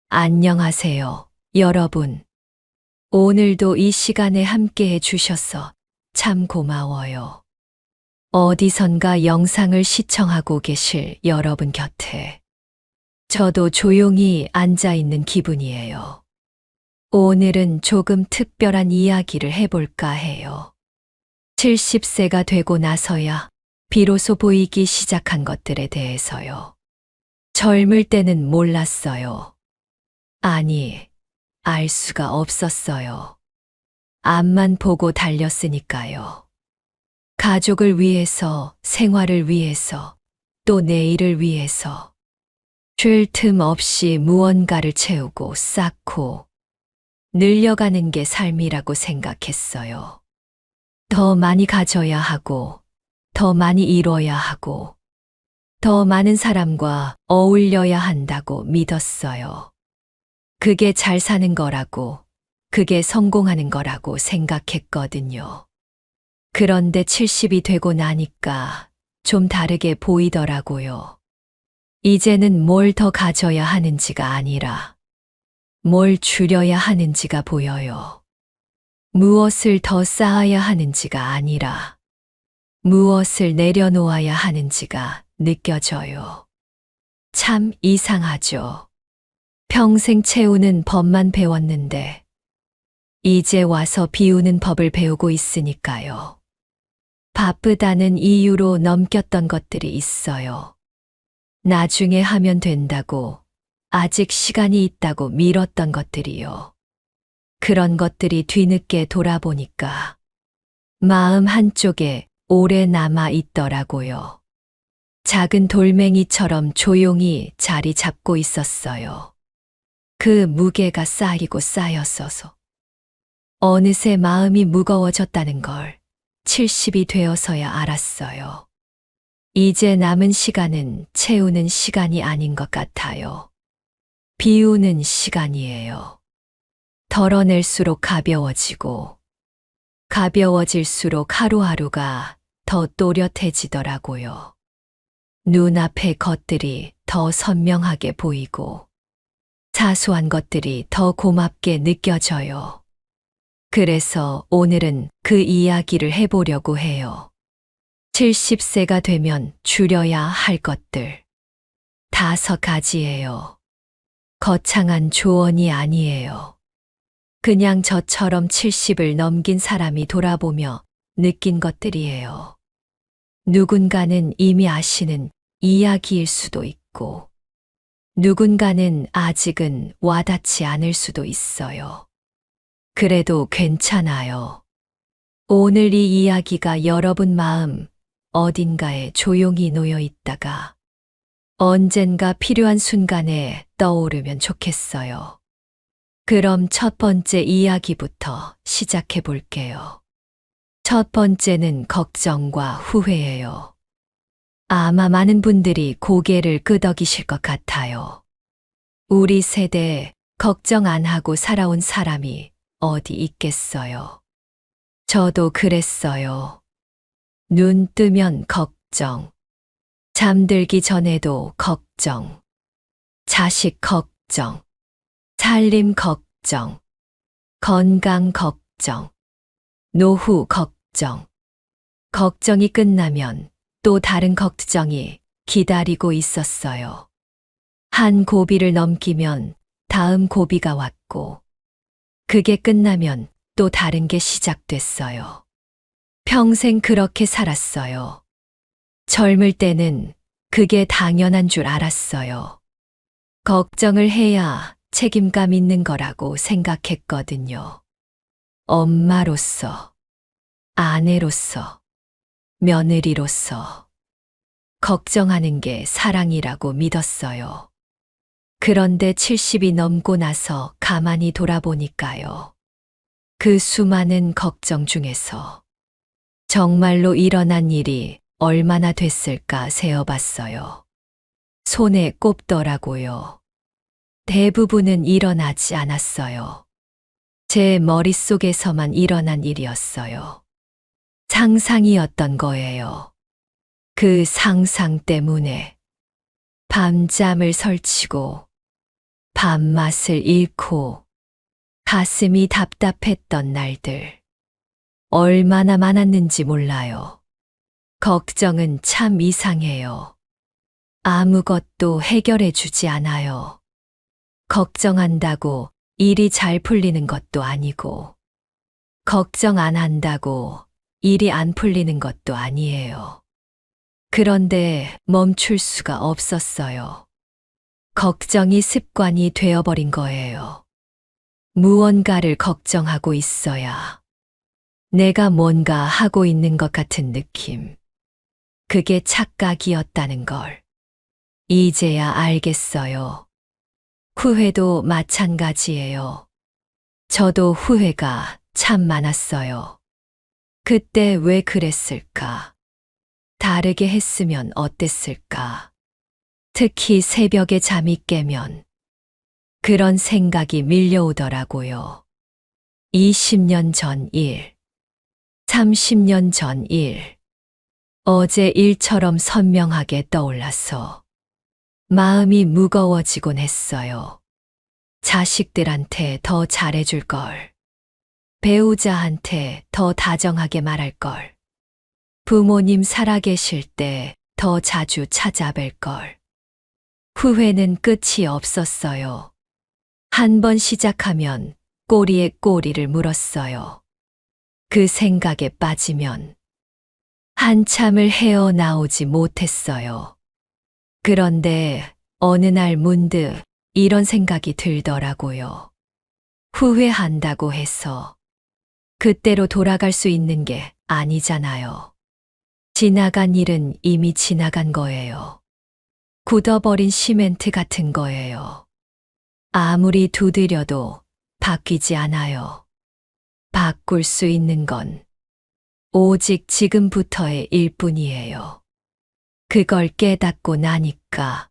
안녕하세요, 여러분. 오늘도 이 시간에 함께 해주셔서 참 고마워요. 어디선가 영상을 시청하고 계실 여러분 곁에 저도 조용히 앉아 있는 기분이에요. 오늘은 조금 특별한 이야기를 해볼까 해요. 70세가 되고 나서야 비로소 보이기 시작한 것들에 대해서요. 젊을 때는 몰랐어요. 아니, 알 수가 없었어요. 앞만 보고 달렸으니까요. 가족을 위해서, 생활을 위해서, 또 내일을 위해서 쉴 틈 없이 무언가를 채우고 쌓고 늘려가는 게 삶이라고 생각했어요. 더 많이 가져야 하고, 더 많이 이뤄야 하고, 더 많은 사람과 어울려야 한다고 믿었어요. 그게 잘 사는 거라고, 그게 성공하는 거라고 생각했거든요. 그런데 70이 되고 나니까 좀 다르게 보이더라고요. 이제는 뭘 더 가져야 하는지가 아니라 뭘 줄여야 하는지가 보여요. 무엇을 더 쌓아야 하는지가 아니라 무엇을 내려놓아야 하는지가 느껴져요. 참 이상하죠. 평생 채우는 법만 배웠는데 이제 와서 비우는 법을 배우고 있으니까요. 바쁘다는 이유로 넘겼던 것들이 있어요. 나중에 하면 된다고, 아직 시간이 있다고 미뤘던 것들이요. 그런 것들이 뒤늦게 돌아보니까 마음 한쪽에 오래 남아 있더라고요. 작은 돌멩이처럼 조용히 자리 잡고 있었어요. 그 무게가 쌓이고 쌓였어서 어느새 마음이 무거워졌다는 걸 70이 되어서야 알았어요. 이제 남은 시간은 채우는 시간이 아닌 것 같아요. 비우는 시간이에요. 덜어낼수록 가벼워지고 가벼워질수록 하루하루가 더 또렷해지더라고요. 눈앞의 것들이 더 선명하게 보이고 사소한 것들이 더 고맙게 느껴져요. 그래서 오늘은 그 이야기를 해보려고 해요. 70세가 되면 줄여야 할 것들. 5가지예요. 거창한 조언이 아니에요. 그냥 저처럼 70을 넘긴 사람이 돌아보며 느낀 것들이에요. 누군가는 이미 아시는 이야기일 수도 있고, 누군가는 아직은 와닿지 않을 수도 있어요. 그래도 괜찮아요. 오늘 이 이야기가 여러분 마음 어딘가에 조용히 놓여 있다가 언젠가 필요한 순간에 떠오르면 좋겠어요. 그럼 첫 번째 이야기부터 시작해 볼게요. 첫 번째는 걱정과 후회예요. 아마 많은 분들이 고개를 끄덕이실 것 같아요. 우리 세대에 걱정 안 하고 살아온 사람이 어디 있겠어요. 저도 그랬어요. 눈 뜨면 걱정. 잠들기 전에도 걱정. 자식 걱정. 살림 걱정. 건강 걱정. 노후 걱정. 걱정이 끝나면 또 다른 걱정이 기다리고 있었어요. 한 고비를 넘기면 다음 고비가 왔고, 그게 끝나면 또 다른 게 시작됐어요. 평생 그렇게 살았어요. 젊을 때는 그게 당연한 줄 알았어요. 걱정을 해야 책임감 있는 거라고 생각했거든요. 엄마로서, 아내로서, 며느리로서 걱정하는 게 사랑이라고 믿었어요. 그런데 70이 넘고 나서 가만히 돌아보니까요. 그 수많은 걱정 중에서 정말로 일어난 일이 얼마나 됐을까 세어봤어요. 손에 꼽더라고요. 대부분은 일어나지 않았어요. 제 머릿속에서만 일어난 일이었어요. 상상이었던 거예요. 그 상상 때문에 밤잠을 설치고 밥맛을 잃고 가슴이 답답했던 날들. 얼마나 많았는지 몰라요. 걱정은 참 이상해요. 아무것도 해결해 주지 않아요. 걱정한다고 일이 잘 풀리는 것도 아니고, 걱정 안 한다고 일이 안 풀리는 것도 아니에요. 그런데 멈출 수가 없었어요. 걱정이 습관이 되어버린 거예요. 무언가를 걱정하고 있어야 내가 뭔가 하고 있는 것 같은 느낌. 그게 착각이었다는 걸 이제야 알겠어요. 후회도 마찬가지예요. 저도 후회가 참 많았어요. 그때 왜 그랬을까? 다르게 했으면 어땠을까? 특히 새벽에 잠이 깨면 그런 생각이 밀려오더라고요. 20년 전 일, 30년 전 일, 어제 일처럼 선명하게 떠올라서 마음이 무거워지곤 했어요. 자식들한테 더 잘해줄 걸. 배우자한테 더 다정하게 말할 걸. 부모님 살아계실 때 더 자주 찾아뵐 걸. 후회는 끝이 없었어요. 한 번 시작하면 꼬리에 꼬리를 물었어요. 그 생각에 빠지면 한참을 헤어나오지 못했어요. 그런데 어느 날 문득 이런 생각이 들더라고요. 후회한다고 해서 그때로 돌아갈 수 있는 게 아니잖아요. 지나간 일은 이미 지나간 거예요. 굳어버린 시멘트 같은 거예요. 아무리 두드려도 바뀌지 않아요. 바꿀 수 있는 건 오직 지금부터의 일뿐이에요. 그걸 깨닫고 나니까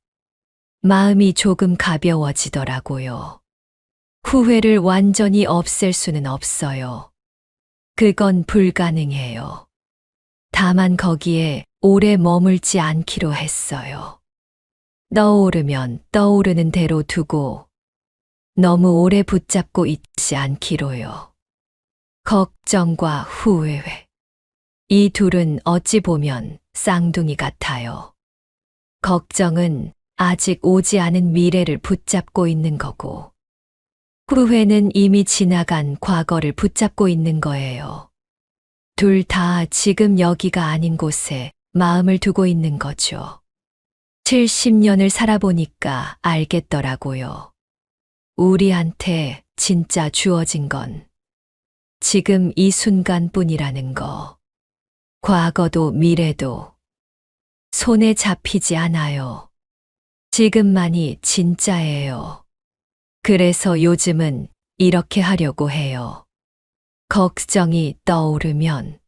마음이 조금 가벼워지더라고요. 후회를 완전히 없앨 수는 없어요. 그건 불가능해요. 다만 거기에 오래 머물지 않기로 했어요. 떠오르면 떠오르는 대로 두고 너무 오래 붙잡고 있지 않기로요. 걱정과 후회. 이 둘은 어찌 보면 쌍둥이 같아요. 걱정은 아직 오지 않은 미래를 붙잡고 있는 거고, 후회는 이미 지나간 과거를 붙잡고 있는 거예요. 둘 다 지금 여기가 아닌 곳에 마음을 두고 있는 거죠. 70년을 살아보니까 알겠더라고요. 우리한테 진짜 주어진 건 지금 이 순간뿐이라는 거. 과거도 미래도 손에 잡히지 않아요. 지금만이 진짜예요. 그래서 요즘은 이렇게 하려고 해요. 걱정이 떠오르면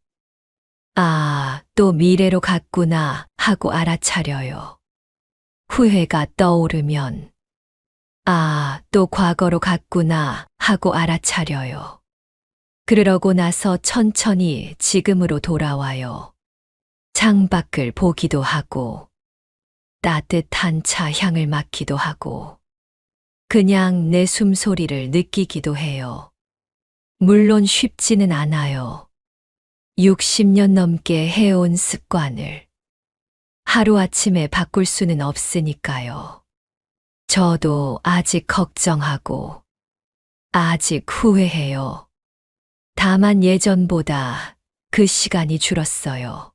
아, 또 미래로 갔구나 하고 알아차려요. 후회가 떠오르면 아, 또 과거로 갔구나 하고 알아차려요. 그러고 나서 천천히 지금으로 돌아와요. 창밖을 보기도 하고, 따뜻한 차 향을 맡기도 하고, 그냥 내 숨소리를 느끼기도 해요. 물론 쉽지는 않아요. 60년 넘게 해온 습관을 하루아침에 바꿀 수는 없으니까요. 저도 아직 걱정하고, 아직 후회해요. 다만 예전보다 그 시간이 줄었어요.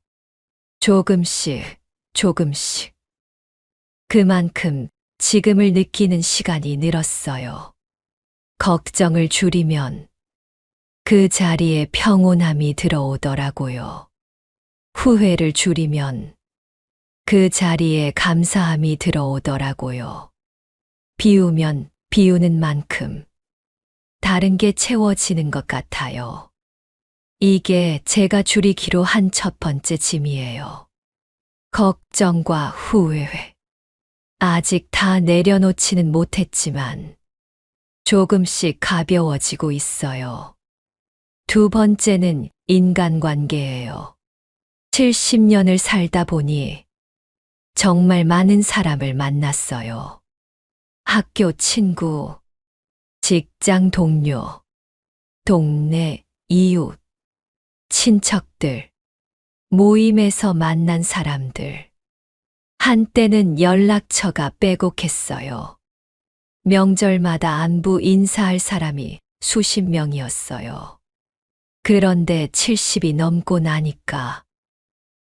조금씩, 조금씩. 그만큼 지금을 느끼는 시간이 늘었어요. 걱정을 줄이면 그 자리에 평온함이 들어오더라고요. 후회를 줄이면 그 자리에 감사함이 들어오더라고요. 비우면 비우는 만큼 다른 게 채워지는 것 같아요. 이게 제가 줄이기로 한 첫 번째 짐이에요. 걱정과 후회. 아직 다 내려놓지는 못했지만 조금씩 가벼워지고 있어요. 두 번째는 인간관계예요. 70년을 살다 보니 정말 많은 사람을 만났어요. 학교 친구, 직장 동료, 동네 이웃, 친척들, 모임에서 만난 사람들. 한때는 연락처가 빼곡했어요. 명절마다 안부 인사할 사람이 수십 명이었어요. 그런데 70이 넘고 나니까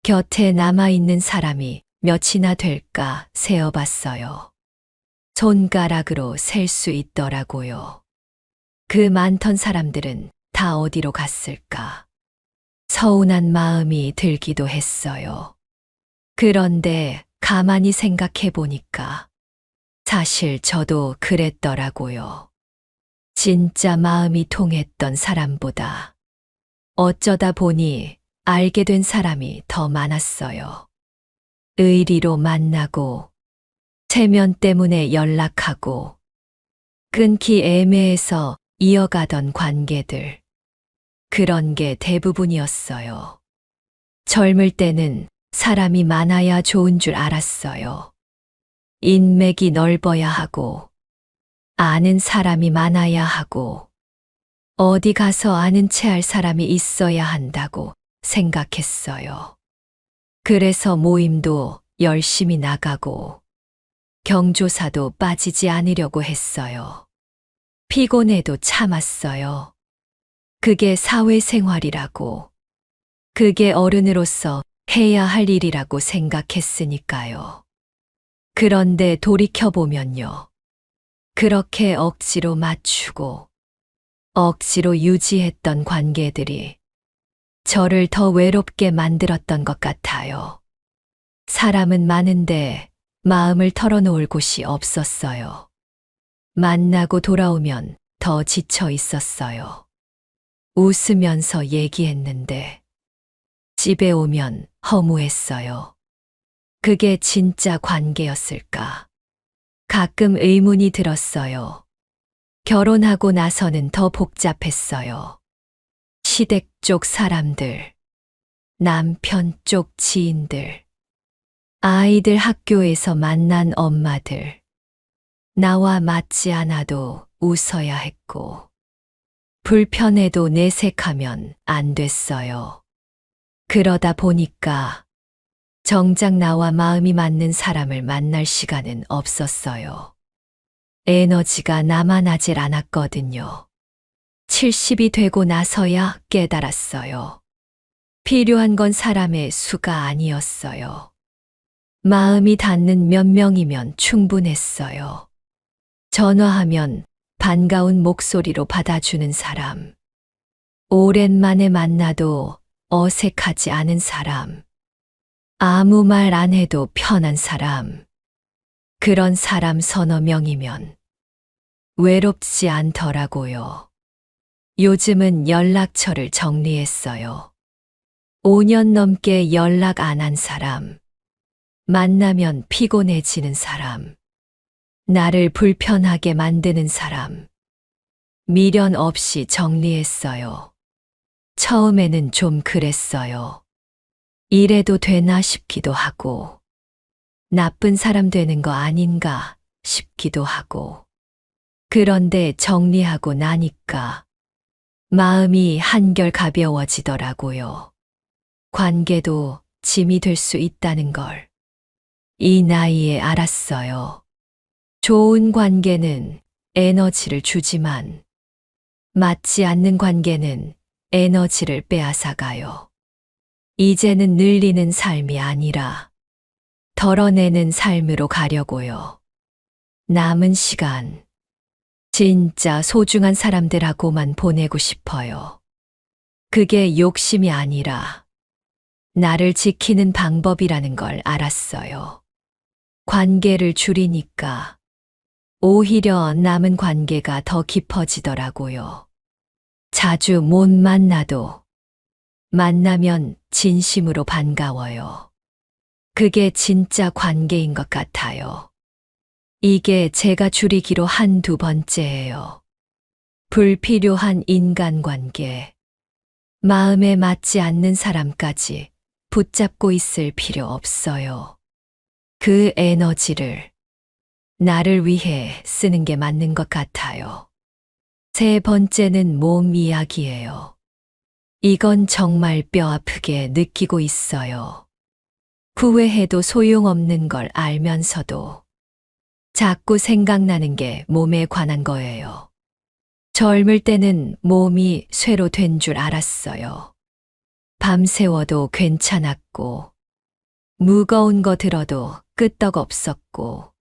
곁에 남아있는 사람이 몇이나 될까 세어봤어요. 손가락으로 셀 수 있더라고요. 그 많던 사람들은 다 어디로 갔을까? 서운한 마음이 들기도 했어요. 그런데 가만히 생각해 보니까 사실 저도 그랬더라고요. 진짜 마음이 통했던 사람보다 어쩌다 보니 알게 된 사람이 더 많았어요. 의리로 만나고, 체면 때문에 연락하고, 끊기 애매해서 이어가던 관계들. 그런 게 대부분이었어요. 젊을 때는 사람이 많아야 좋은 줄 알았어요. 인맥이 넓어야 하고, 아는 사람이 많아야 하고, 어디 가서 아는 체 할 사람이 있어야 한다고 생각했어요. 그래서 모임도 열심히 나가고, 경조사도 빠지지 않으려고 했어요. 피곤해도 참았어요. 그게 사회생활이라고, 그게 어른으로서 해야 할 일이라고 생각했으니까요. 그런데 돌이켜보면요. 그렇게 억지로 맞추고, 억지로 유지했던 관계들이 저를 더 외롭게 만들었던 것 같아요. 사람은 많은데 마음을 털어놓을 곳이 없었어요. 만나고 돌아오면 더 지쳐 있었어요. 웃으면서 얘기했는데 집에 오면 허무했어요. 그게 진짜 관계였을까? 가끔 의문이 들었어요. 결혼하고 나서는 더 복잡했어요. 시댁 쪽 사람들, 남편 쪽 지인들, 아이들 학교에서 만난 엄마들. 나와 맞지 않아도 웃어야 했고, 불편해도 내색하면 안 됐어요. 그러다 보니까 정작 나와 마음이 맞는 사람을 만날 시간은 없었어요. 에너지가 남아나질 않았거든요. 70이 되고 나서야 깨달았어요. 필요한 건 사람의 수가 아니었어요. 마음이 닿는 몇 명이면 충분했어요. 전화하면 반가운 목소리로 받아주는 사람. 오랜만에 만나도 어색하지 않은 사람. 아무 말 안 해도 편한 사람. 그런 사람 서너 명이면 외롭지 않더라고요. 요즘은 연락처를 정리했어요. 5년 넘게 연락 안 한 사람. 만나면 피곤해지는 사람. 나를 불편하게 만드는 사람. 미련 없이 정리했어요. 처음에는 좀 그랬어요. 이래도 되나 싶기도 하고, 나쁜 사람 되는 거 아닌가 싶기도 하고. 그런데 정리하고 나니까 마음이 한결 가벼워지더라고요. 관계도 짐이 될 수 있다는 걸 이 나이에 알았어요. 좋은 관계는 에너지를 주지만 맞지 않는 관계는 에너지를 빼앗아가요. 이제는 늘리는 삶이 아니라 덜어내는 삶으로 가려고요. 남은 시간 진짜 소중한 사람들하고만 보내고 싶어요. 그게 욕심이 아니라 나를 지키는 방법이라는 걸 알았어요. 관계를 줄이니까 오히려 남은 관계가 더 깊어지더라고요. 자주 못 만나도 만나면 진심으로 반가워요. 그게 진짜 관계인 것 같아요. 이게 제가 줄이기로 한 두 번째예요. 불필요한 인간관계. 마음에 맞지 않는 사람까지 붙잡고 있을 필요 없어요. 그 에너지를 나를 위해 쓰는 게 맞는 것 같아요. 세 번째는 몸 이야기예요. 이건 정말 뼈 아프게 느끼고 있어요. 후회해도 소용없는 걸 알면서도 자꾸 생각나는 게 몸에 관한 거예요. 젊을 때는 몸이 쇠로 된 줄 알았어요. 밤새워도 괜찮았고, 무거운 거 들어도 끄떡없었고,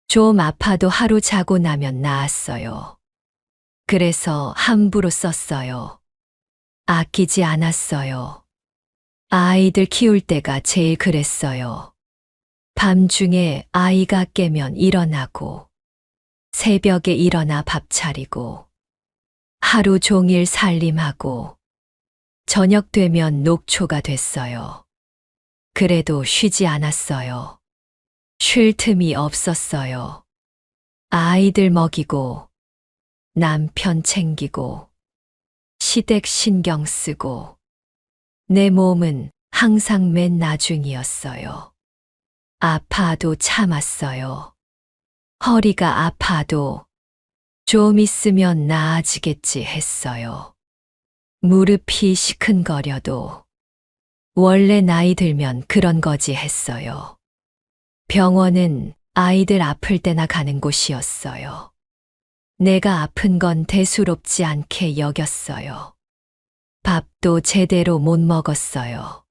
좀 아파도 하루 자고 나면 나았어요. 그래서 함부로 썼어요. 아끼지 않았어요. 아이들 키울 때가 제일 그랬어요. 밤중에 아이가 깨면 일어나고, 새벽에 일어나 밥 차리고, 하루 종일 살림하고, 저녁 되면 녹초가 됐어요. 그래도 쉬지 않았어요. 쉴 틈이 없었어요. 아이들 먹이고, 남편 챙기고, 시댁 신경 쓰고, 내 몸은 항상 맨 나중이었어요. 아파도 참았어요. 허리가 아파도 좀 있으면 나아지겠지 했어요. 무릎이 시큰거려도 원래 나이 들면 그런 거지 했어요. 병원은 아이들 아플 때나 가는 곳이었어요. 내가 아픈 건 대수롭지 않게 여겼어요. 밥도 제대로 못 먹었어요.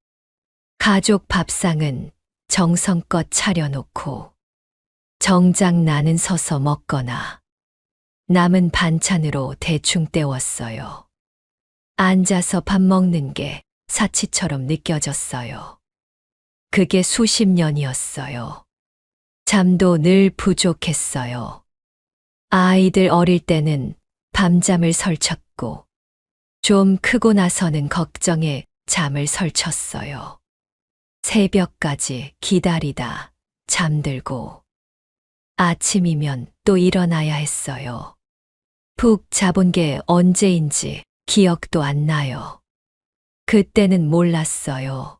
가족 밥상은 정성껏 차려놓고 정작 나는 서서 먹거나 남은 반찬으로 대충 때웠어요. 앉아서 밥 먹는 게 사치처럼 느껴졌어요. 그게 수십 년이었어요. 잠도 늘 부족했어요. 아이들 어릴 때는 밤잠을 설쳤고 좀 크고 나서는 걱정에 잠을 설쳤어요. 새벽까지 기다리다 잠들고 아침이면 또 일어나야 했어요. 푹 자본 게 언제인지 기억도 안 나요. 그때는 몰랐어요.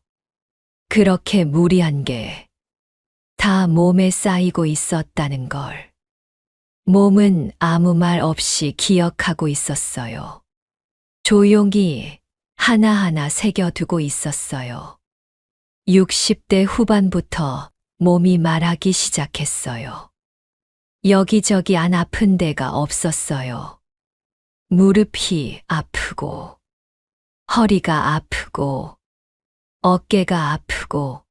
그렇게 무리한 게 다 몸에 쌓이고 있었다는 걸. 몸은 아무 말 없이 기억하고 있었어요. 조용히 하나하나 새겨두고 있었어요. 60대 후반부터 몸이 말하기 시작했어요. 여기저기 안 아픈 데가 없었어요. 무릎이 아프고, 허리가 아프고, 어깨가 아프고,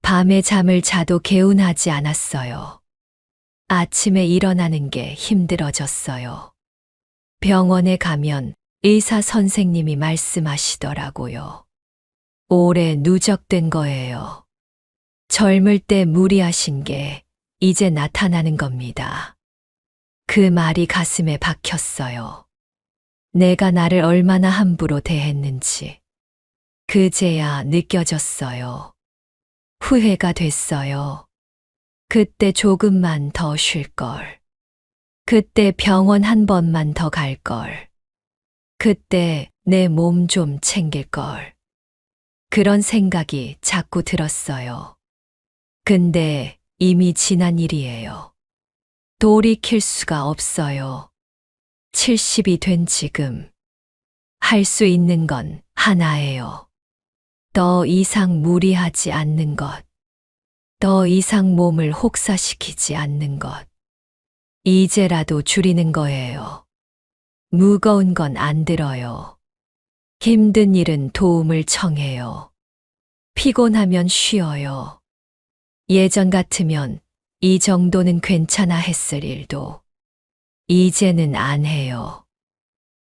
밤에 잠을 자도 개운하지 않았어요. 아침에 일어나는 게 힘들어졌어요. 병원에 가면 의사 선생님이 말씀하시더라고요. 오래 누적된 거예요. 젊을 때 무리하신 게 이제 나타나는 겁니다. 그 말이 가슴에 박혔어요. 내가 나를 얼마나 함부로 대했는지 그제야 느껴졌어요. 후회가 됐어요. 그때 조금만 더 쉴 걸. 그때 병원 한 번만 더 갈 걸. 그때 내 몸 좀 챙길 걸. 그런 생각이 자꾸 들었어요. 근데 이미 지난 일이에요. 돌이킬 수가 없어요. 70이 된 지금 할 수 있는 건 하나예요. 더 이상 무리하지 않는 것. 더 이상 몸을 혹사시키지 않는 것. 이제라도 줄이는 거예요. 무거운 건 안 들어요. 힘든 일은 도움을 청해요. 피곤하면 쉬어요. 예전 같으면 이 정도는 괜찮아 했을 일도 이제는 안 해요.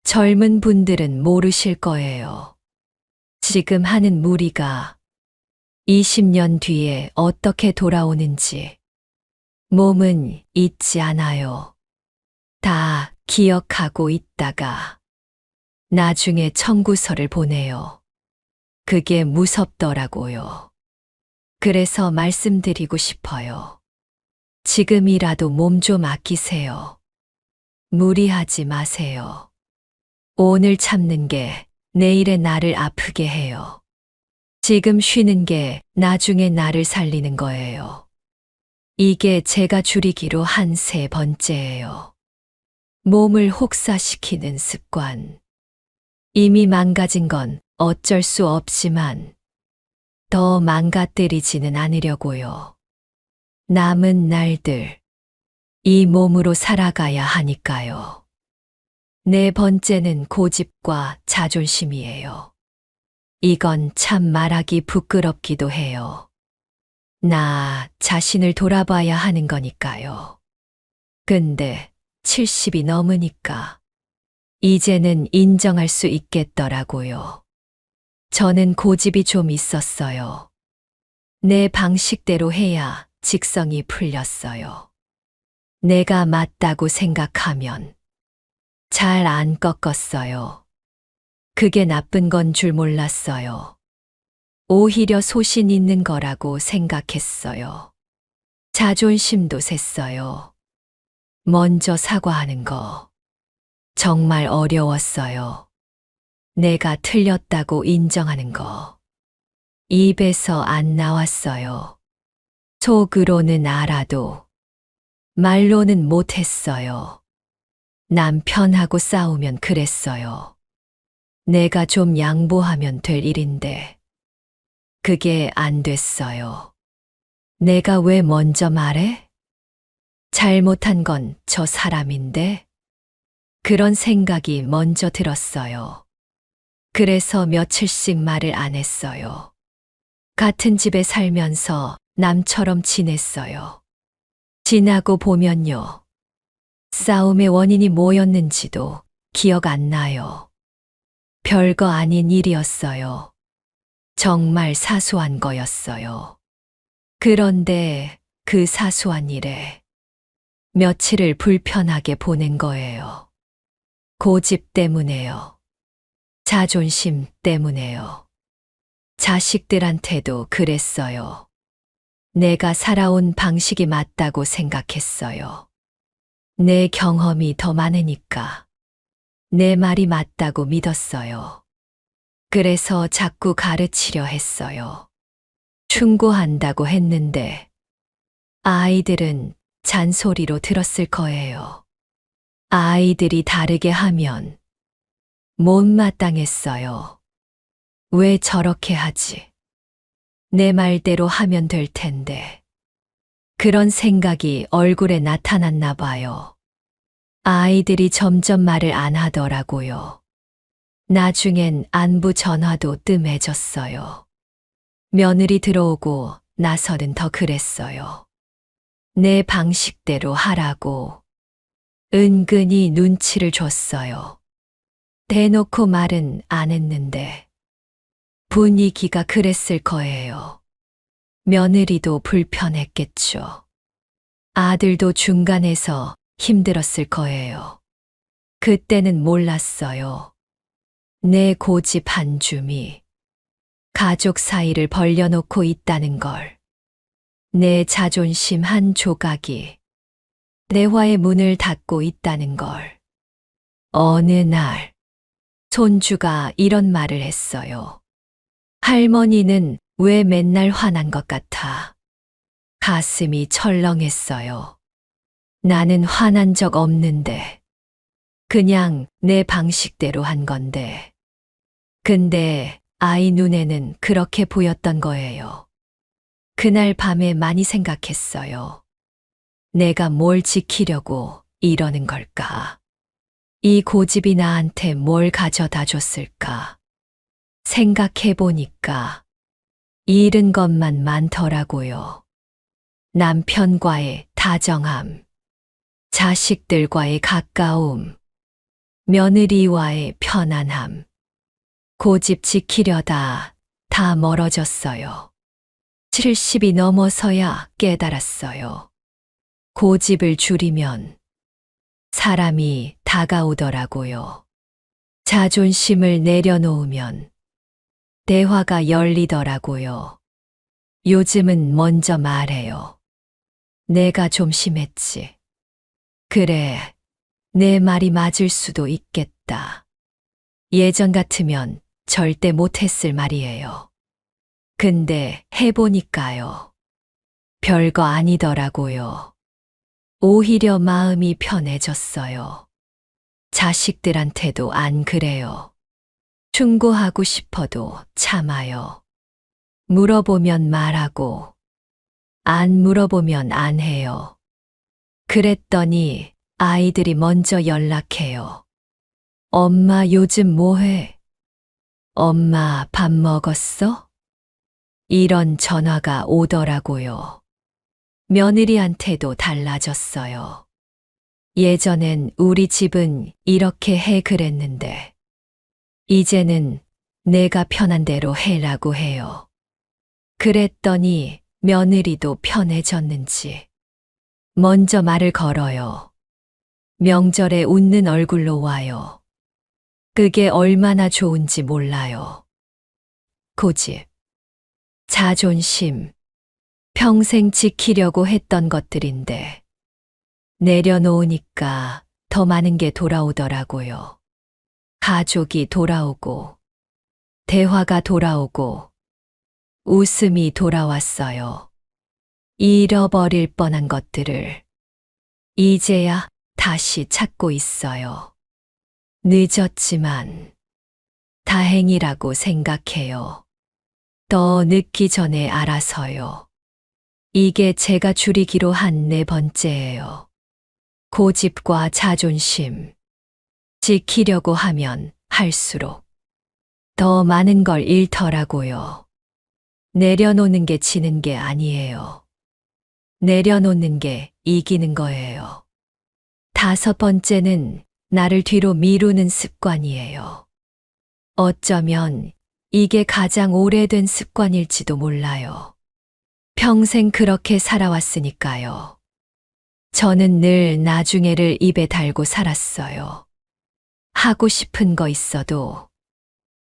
젊은 분들은 모르실 거예요. 지금 하는 무리가 20년 뒤에 어떻게 돌아오는지 몸은 잊지 않아요. 다 기억하고 있다가 나중에 청구서를 보내요. 그게 무섭더라고요. 그래서 말씀드리고 싶어요. 지금이라도 몸 좀 아끼세요. 무리하지 마세요. 오늘 참는 게 내일의 나를 아프게 해요. 지금 쉬는 게 나중에 나를 살리는 거예요. 이게 제가 줄이기로 한 세 번째예요. 몸을 혹사시키는 습관. 이미 망가진 건 어쩔 수 없지만 더 망가뜨리지는 않으려고요. 남은 날들, 이 몸으로 살아가야 하니까요. 네 번째는 고집과 자존심이에요. 이건 참 말하기 부끄럽기도 해요. 나 자신을 돌아봐야 하는 거니까요. 근데 70이 넘으니까 이제는 인정할 수 있겠더라고요. 저는 고집이 좀 있었어요. 내 방식대로 해야 직성이 풀렸어요. 내가 맞다고 생각하면 잘 안 꺾었어요. 그게 나쁜 건 줄 몰랐어요. 오히려 소신 있는 거라고 생각했어요. 자존심도 셌어요. 먼저 사과하는 거 정말 어려웠어요. 내가 틀렸다고 인정하는 거 입에서 안 나왔어요. 속으로는 알아도 말로는 못했어요. 남편하고 싸우면 그랬어요. 내가 좀 양보하면 될 일인데 그게 안 됐어요. 내가 왜 먼저 말해? 잘못한 건 저 사람인데? 그런 생각이 먼저 들었어요. 그래서 며칠씩 말을 안 했어요. 같은 집에 살면서 남처럼 지냈어요. 지나고 보면요. 싸움의 원인이 뭐였는지도 기억 안 나요. 별거 아닌 일이었어요. 정말 사소한 거였어요. 그런데 그 사소한 일에 며칠을 불편하게 보낸 거예요. 고집 때문에요. 자존심 때문에요. 자식들한테도 그랬어요. 내가 살아온 방식이 맞다고 생각했어요. 내 경험이 더 많으니까 내 말이 맞다고 믿었어요. 그래서 자꾸 가르치려 했어요. 충고한다고 했는데 아이들은 잔소리로 들었을 거예요. 아이들이 다르게 하면 못마땅했어요. 왜 저렇게 하지? 내 말대로 하면 될 텐데. 그런 생각이 얼굴에 나타났나 봐요. 아이들이 점점 말을 안 하더라고요. 나중엔 안부 전화도 뜸해졌어요. 며느리 들어오고 나서는 더 그랬어요. 내 방식대로 하라고. 은근히 눈치를 줬어요. 대놓고 말은 안 했는데 분위기가 그랬을 거예요. 며느리도 불편했겠죠. 아들도 중간에서 힘들었을 거예요. 그때는 몰랐어요. 내 고집 한 줌이 가족 사이를 벌려놓고 있다는 걸. 내 자존심 한 조각이 대화의 문을 닫고 있다는 걸. 어느 날 손주가 이런 말을 했어요. 할머니는 왜 맨날 화난 것 같아? 가슴이 철렁했어요. 나는 화난 적 없는데. 그냥 내 방식대로 한 건데. 근데 아이 눈에는 그렇게 보였던 거예요. 그날 밤에 많이 생각했어요. 내가 뭘 지키려고 이러는 걸까? 이 고집이 나한테 뭘 가져다 줬을까? 생각해 보니까 잃은 것만 많더라고요. 남편과의 다정함, 자식들과의 가까움, 며느리와의 편안함, 고집 지키려다 다 멀어졌어요. 70이 넘어서야 깨달았어요. 고집을 줄이면 사람이 다가오더라고요. 자존심을 내려놓으면 대화가 열리더라고요. 요즘은 먼저 말해요. 내가 좀 심했지. 그래, 내 말이 맞을 수도 있겠다. 예전 같으면 절대 못했을 말이에요. 근데 해보니까요. 별거 아니더라고요. 오히려 마음이 편해졌어요. 자식들한테도 안 그래요. 충고하고 싶어도 참아요. 물어보면 말하고, 안 물어보면 안 해요. 그랬더니 아이들이 먼저 연락해요. 엄마 요즘 뭐해? 엄마 밥 먹었어? 이런 전화가 오더라고요. 며느리한테도 달라졌어요. 예전엔 우리 집은 이렇게 해 그랬는데, 이제는 내가 편한 대로 해라고 해요. 그랬더니 며느리도 편해졌는지 먼저 말을 걸어요. 명절에 웃는 얼굴로 와요. 그게 얼마나 좋은지 몰라요. 고집, 자존심, 평생 지키려고 했던 것들인데 내려놓으니까 더 많은 게 돌아오더라고요. 가족이 돌아오고, 대화가 돌아오고, 웃음이 돌아왔어요. 잃어버릴 뻔한 것들을 이제야 다시 찾고 있어요. 늦었지만 다행이라고 생각해요. 더 늦기 전에 알아서요. 이게 제가 줄이기로 한 4번째예요. 고집과 자존심. 지키려고 하면 할수록 더 많은 걸 잃더라고요. 내려놓는 게 지는 게 아니에요. 내려놓는 게 이기는 거예요. 5번째는 나를 뒤로 미루는 습관이에요. 어쩌면 이게 가장 오래된 습관일지도 몰라요. 평생 그렇게 살아왔으니까요. 저는 늘 나중에를 입에 달고 살았어요. 하고 싶은 거 있어도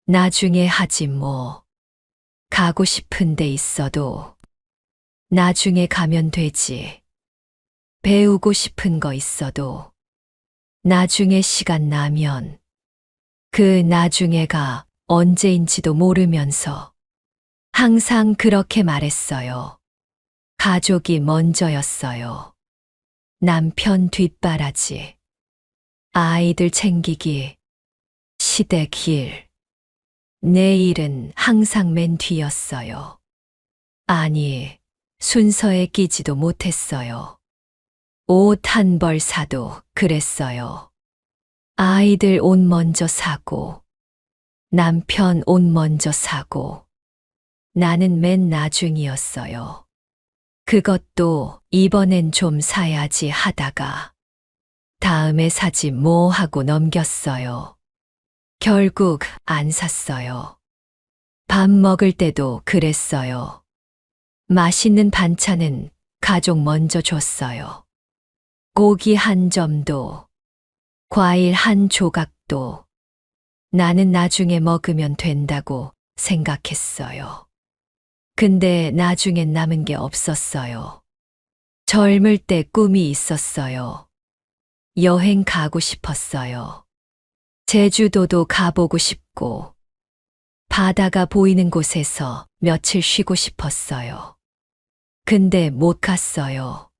나중에 하지 뭐. 가고 싶은 데 있어도 나중에 가면 되지. 배우고 싶은 거 있어도 나중에 시간 나면 그 나중에가 언제인지도 모르면서 항상 그렇게 말했어요. 가족이 먼저였어요. 남편 뒷바라지, 아이들 챙기기, 시댁 일. 내 일은 항상 맨 뒤였어요. 아니, 순서에 끼지도 못했어요. 옷 한 벌 사도 그랬어요. 아이들 옷 먼저 사고, 남편 옷 먼저 사고, 나는 맨 나중이었어요. 그것도 이번엔 좀 사야지 하다가, 다음에 사지 뭐 하고 넘겼어요. 결국 안 샀어요. 밥 먹을 때도 그랬어요. 맛있는 반찬은 가족 먼저 줬어요. 고기 한 점도, 과일 한 조각도 나는 나중에 먹으면 된다고 생각했어요. 근데 나중엔 남은 게 없었어요. 젊을 때 꿈이 있었어요. 여행 가고 싶었어요. 제주도도 가보고 싶고, 바다가 보이는 곳에서 며칠 쉬고 싶었어요. 근데 못 갔어요.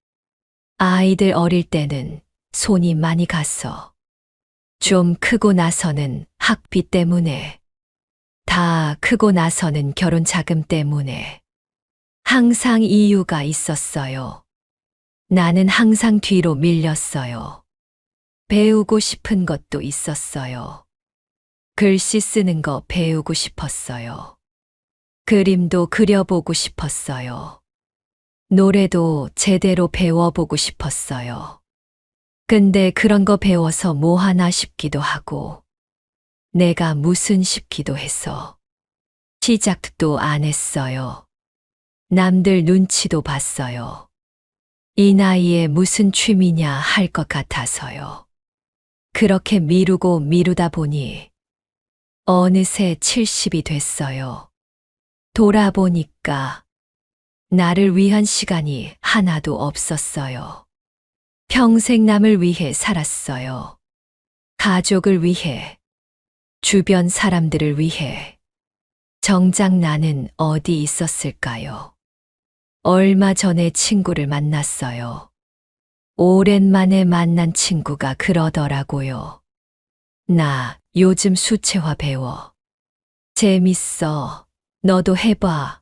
아이들 어릴 때는 손이 많이 가서, 좀 크고 나서는 학비 때문에, 다 크고 나서는 결혼 자금 때문에, 항상 이유가 있었어요. 나는 항상 뒤로 밀렸어요. 배우고 싶은 것도 있었어요. 글씨 쓰는 거 배우고 싶었어요. 그림도 그려보고 싶었어요. 노래도 제대로 배워보고 싶었어요. 근데 그런 거 배워서 뭐 하나 싶기도 하고, 내가 무슨 싶기도 해서 시작도 안 했어요. 남들 눈치도 봤어요. 이 나이에 무슨 취미냐 할 것 같아서요. 그렇게 미루고 미루다 보니 어느새 70이 됐어요. 돌아보니까 나를 위한 시간이 하나도 없었어요. 평생 남을 위해 살았어요. 가족을 위해, 주변 사람들을 위해. 정작 나는 어디 있었을까요? 얼마 전에 친구를 만났어요. 오랜만에 만난 친구가 그러더라고요. 나 요즘 수채화 배워. 재밌어. 너도 해봐.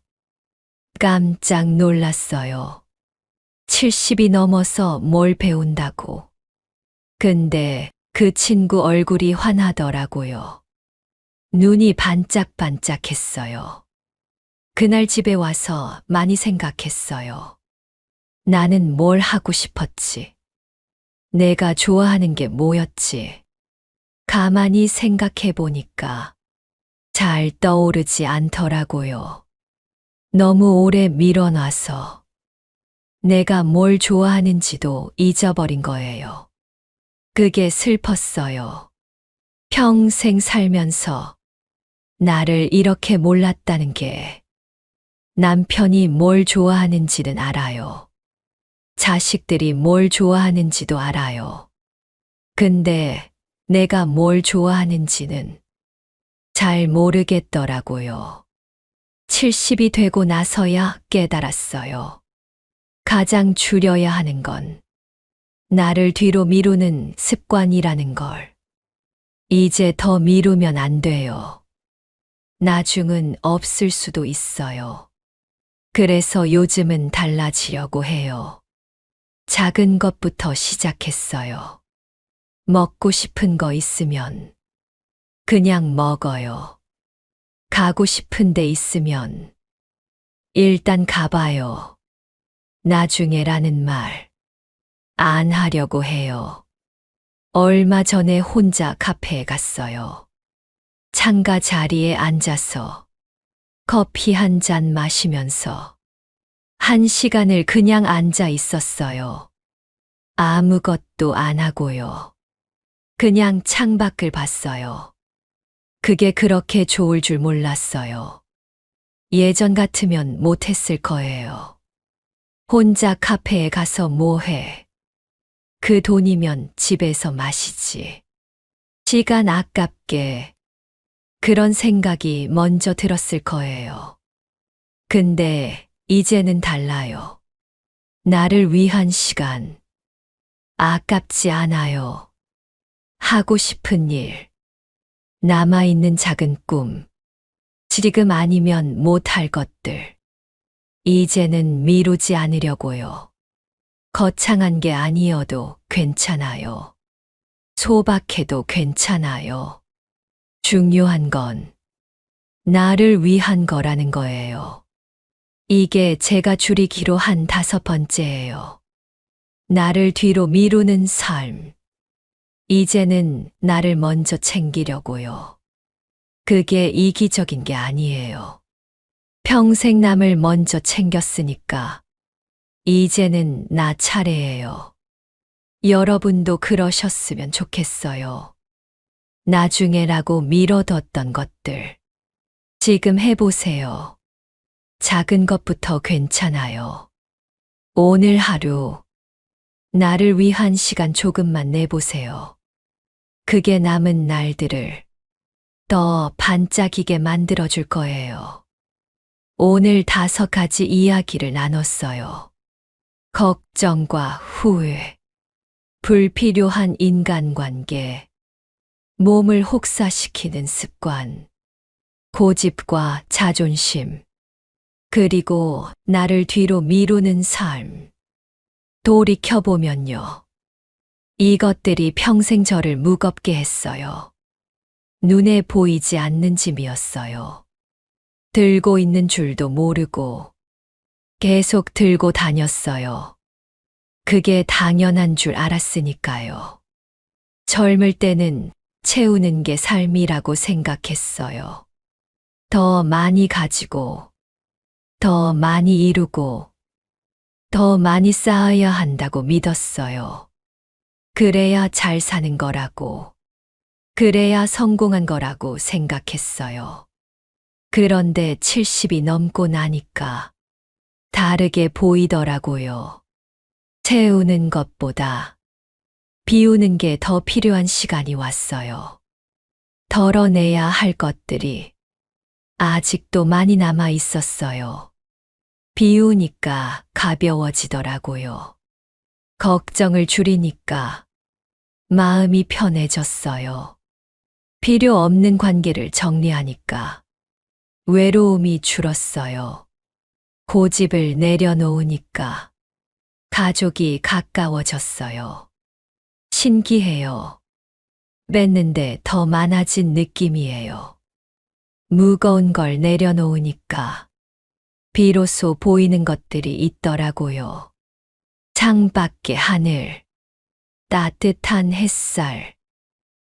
깜짝 놀랐어요. 70이 넘어서 뭘 배운다고. 근데 그 친구 얼굴이 환하더라고요. 눈이 반짝반짝했어요. 그날 집에 와서 많이 생각했어요. 나는 뭘 하고 싶었지? 내가 좋아하는 게 뭐였지? 가만히 생각해 보니까 잘 떠오르지 않더라고요. 너무 오래 밀어놔서 내가 뭘 좋아하는지도 잊어버린 거예요. 그게 슬펐어요. 평생 살면서 나를 이렇게 몰랐다는 게. 남편이 뭘 좋아하는지는 알아요. 자식들이 뭘 좋아하는지도 알아요. 근데 내가 뭘 좋아하는지는 잘 모르겠더라고요. 70이 되고 나서야 깨달았어요. 가장 줄여야 하는 건 나를 뒤로 미루는 습관이라는 걸. 이제 더 미루면 안 돼요. 나중은 없을 수도 있어요. 그래서 요즘은 달라지려고 해요. 작은 것부터 시작했어요. 먹고 싶은 거 있으면 그냥 먹어요. 가고 싶은 데 있으면 일단 가봐요. 나중에라는 말 안 하려고 해요. 얼마 전에 혼자 카페에 갔어요. 창가 자리에 앉아서 커피 한 잔 마시면서 1시간을 그냥 앉아 있었어요. 아무것도 안 하고요. 그냥 창밖을 봤어요. 그게 그렇게 좋을 줄 몰랐어요. 예전 같으면 못했을 거예요. 혼자 카페에 가서 뭐 해? 그 돈이면 집에서 마시지. 시간 아깝게. 그런 생각이 먼저 들었을 거예요. 근데 이제는 달라요. 나를 위한 시간. 아깝지 않아요. 하고 싶은 일. 남아있는 작은 꿈. 지금 아니면 못할 것들. 이제는 미루지 않으려고요. 거창한 게 아니어도 괜찮아요. 소박해도 괜찮아요. 중요한 건 나를 위한 거라는 거예요. 이게 제가 줄이기로 한 5번째예요. 나를 뒤로 미루는 삶. 이제는 나를 먼저 챙기려고요. 그게 이기적인 게 아니에요. 평생 남을 먼저 챙겼으니까 이제는 나 차례예요. 여러분도 그러셨으면 좋겠어요. 나중에라고 미뤄뒀던 것들. 지금 해보세요. 작은 것부터 괜찮아요. 오늘 하루 나를 위한 시간 조금만 내보세요. 그게 남은 날들을 더 반짝이게 만들어줄 거예요. 오늘 5가지 이야기를 나눴어요. 걱정과 후회, 불필요한 인간관계, 몸을 혹사시키는 습관, 고집과 자존심, 그리고 나를 뒤로 미루는 삶. 돌이켜보면요. 이것들이 평생 저를 무겁게 했어요. 눈에 보이지 않는 짐이었어요. 들고 있는 줄도 모르고 계속 들고 다녔어요. 그게 당연한 줄 알았으니까요. 젊을 때는 채우는 게 삶이라고 생각했어요. 더 많이 가지고, 더 많이 이루고, 더 많이 쌓아야 한다고 믿었어요. 그래야 잘 사는 거라고, 그래야 성공한 거라고 생각했어요. 그런데 70이 넘고 나니까 다르게 보이더라고요. 채우는 것보다 비우는 게 더 필요한 시간이 왔어요. 덜어내야 할 것들이 아직도 많이 남아 있었어요. 비우니까 가벼워지더라고요. 걱정을 줄이니까 마음이 편해졌어요. 필요 없는 관계를 정리하니까 외로움이 줄었어요. 고집을 내려놓으니까 가족이 가까워졌어요. 신기해요. 뺐는데 더 많아진 느낌이에요. 무거운 걸 내려놓으니까 비로소 보이는 것들이 있더라고요. 창밖의 하늘, 따뜻한 햇살,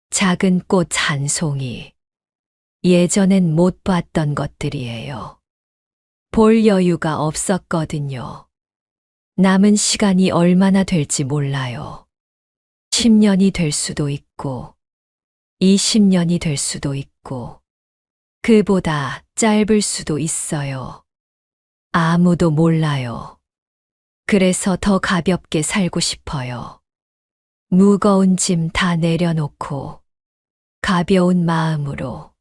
작은 꽃 한 송이. 예전엔 못 봤던 것들이에요. 볼 여유가 없었거든요. 남은 시간이 얼마나 될지 몰라요. 10년이 될 수도 있고, 20년이 될 수도 있고, 그보다 짧을 수도 있어요. 아무도 몰라요. 그래서 더 가볍게 살고 싶어요. 무거운 짐 다 내려놓고, 가벼운 마음으로